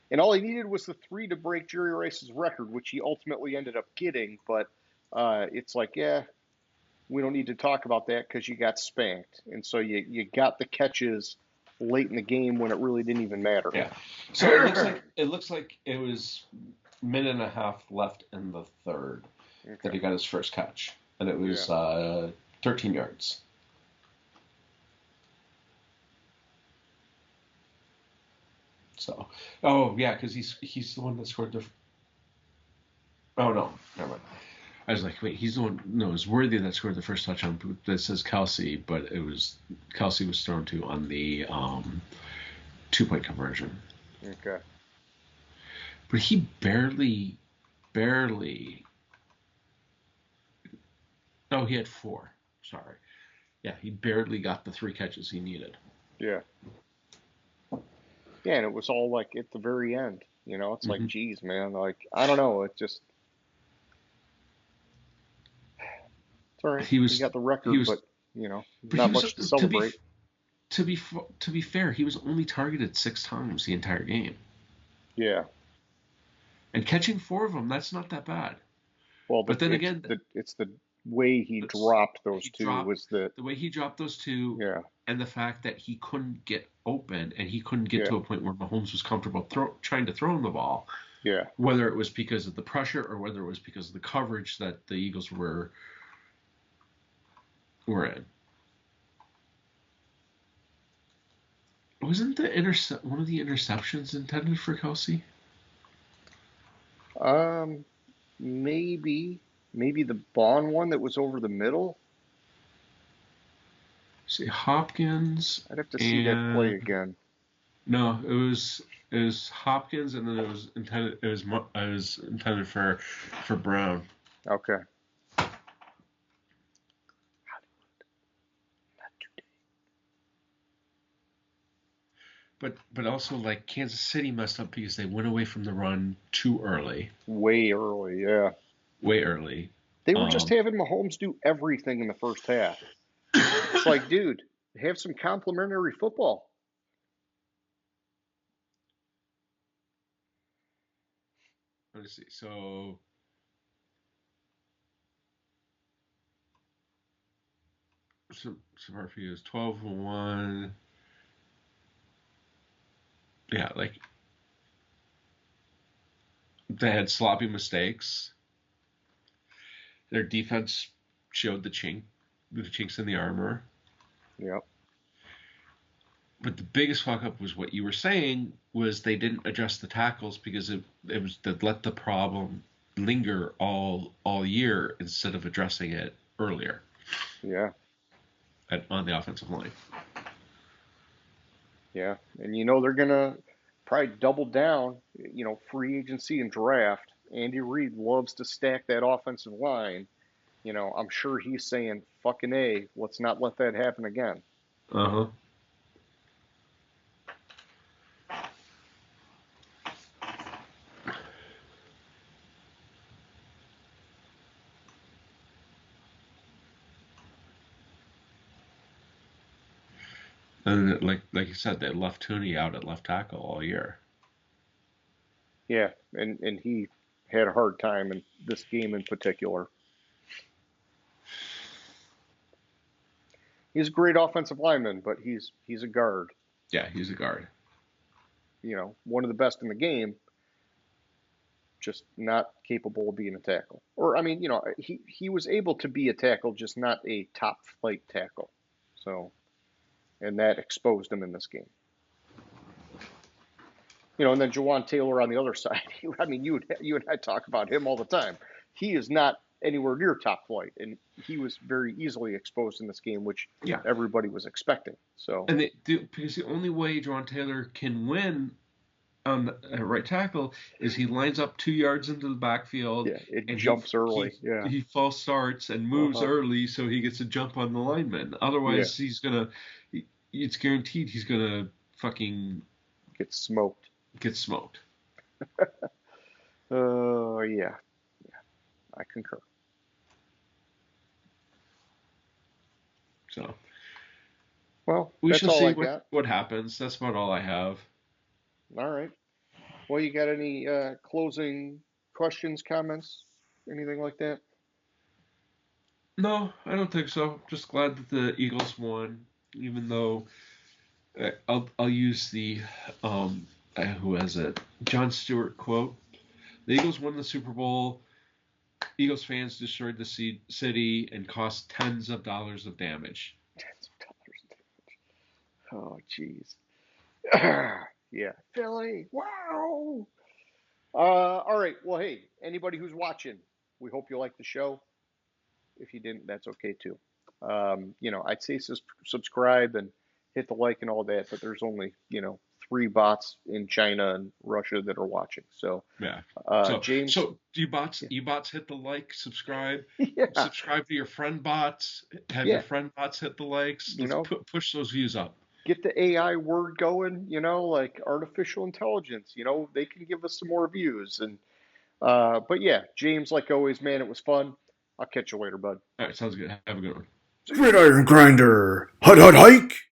And all he needed was the 3 to break Jerry Rice's record, which he ultimately ended up getting. But it's yeah, we don't need to talk about that because you got spanked. And so you got the catches late in the game when it really didn't even matter. Yeah. So it looks like it was a minute and a half left in the 3rd that he got his first catch, and it was 13 yards. So, because he's the one that scored the. Oh no, never mind. I was like, wait, he's the one. No, it was Worthy that scored the first touchdown. That says Kelsey, but Kelsey was thrown to on the 2-point conversion. Okay. But he barely. No, he had 4. Sorry. Yeah, he barely got the 3 catches he needed. Yeah. Yeah, and it was all at the very end. It's geez, man. I don't know. It just. It's all right. He got the record, but not much to celebrate. To be fair, he was only targeted 6 times the entire game. Yeah. And catching 4 of them, that's not that bad. Well, but then again, it's the way he dropped those 2 was the way he dropped those 2. Yeah. And the fact that he couldn't get open and he couldn't get to a point where Mahomes was comfortable trying to throw him the ball. Yeah. Whether it was because of the pressure or whether it was because of the coverage that the Eagles were in. Wasn't one of the interceptions intended for Kelsey? Maybe the Bond one that was over the middle. See, Hopkins. I'd have to see that play again. No, it was Hopkins, and then it was intended. It was intended for Brown. Okay. but also like Kansas City messed up because they went away from the run too early, Way early, yeah. way early. They were just Um, having Mahomes do everything in the first half. It's like, dude, have some complimentary football. let me see. So Murphy is 12-1. Yeah, like they had sloppy mistakes. Their defense showed the chinks in the armor. Yep. But the biggest fuck up was what you were saying was they didn't adjust the tackles because it was that let the problem linger all year instead of addressing it earlier Yeah. on the offensive line. Yeah. And they're gonna probably double down, free agency and draft. Andy Reid loves to stack that offensive line. I'm sure he's saying, fucking A, let's not let that happen again. Uh huh. And like you said, they left Tooney out at left tackle all year. Yeah. And he had a hard time in this game in particular. He's a great offensive lineman, but he's a guard. Yeah, he's a guard. One of the best in the game, just not capable of being a tackle. Or I mean, he was able to be a tackle, just not a top flight tackle. So, and that exposed him in this game. And then Jawan Taylor on the other side. I mean, you and I talk about him all the time. He is not anywhere near top flight, and he was very easily exposed in this game, which Yeah, everybody was expecting. So, and they do because the only way John Taylor can win on the right tackle is he lines up 2 yards into the backfield yeah, it and jumps early. Yeah, he false starts and moves uh-huh. early so he gets a jump on the lineman. Yeah, Otherwise, it's guaranteed he's gonna fucking get smoked. get smoked. Yeah, I concur. So Well, we that's shall all see I got. what happens. That's about all I have. All right. Well, you got any closing questions, comments, anything like that? No, I don't think so. Just glad that the Eagles won, even though I'll use the who has it John Stewart quote. The Eagles won the Super Bowl. Eagles fans destroyed the city and caused tens of dollars of damage. Tens of dollars. Oh, jeez. Yeah, Philly. Wow. All right. Well, hey, anybody who's watching, we hope you like the show. If you didn't, that's okay too. I'd say subscribe and hit the like and all that, but there's only, 3 bots in China and Russia that are watching. So, Yeah. James, So you bots hit the like, yeah, subscribe to your friend bots. Have your yeah, friend bots hit the likes. you Let's know, push those views up. get the AI word going, like artificial intelligence, they can give us some more views. But yeah, James, like always, man, it was fun. I'll catch you later, bud. All right, sounds good. Have a good one. See ya. Gridiron Grinder. Hut hut hike.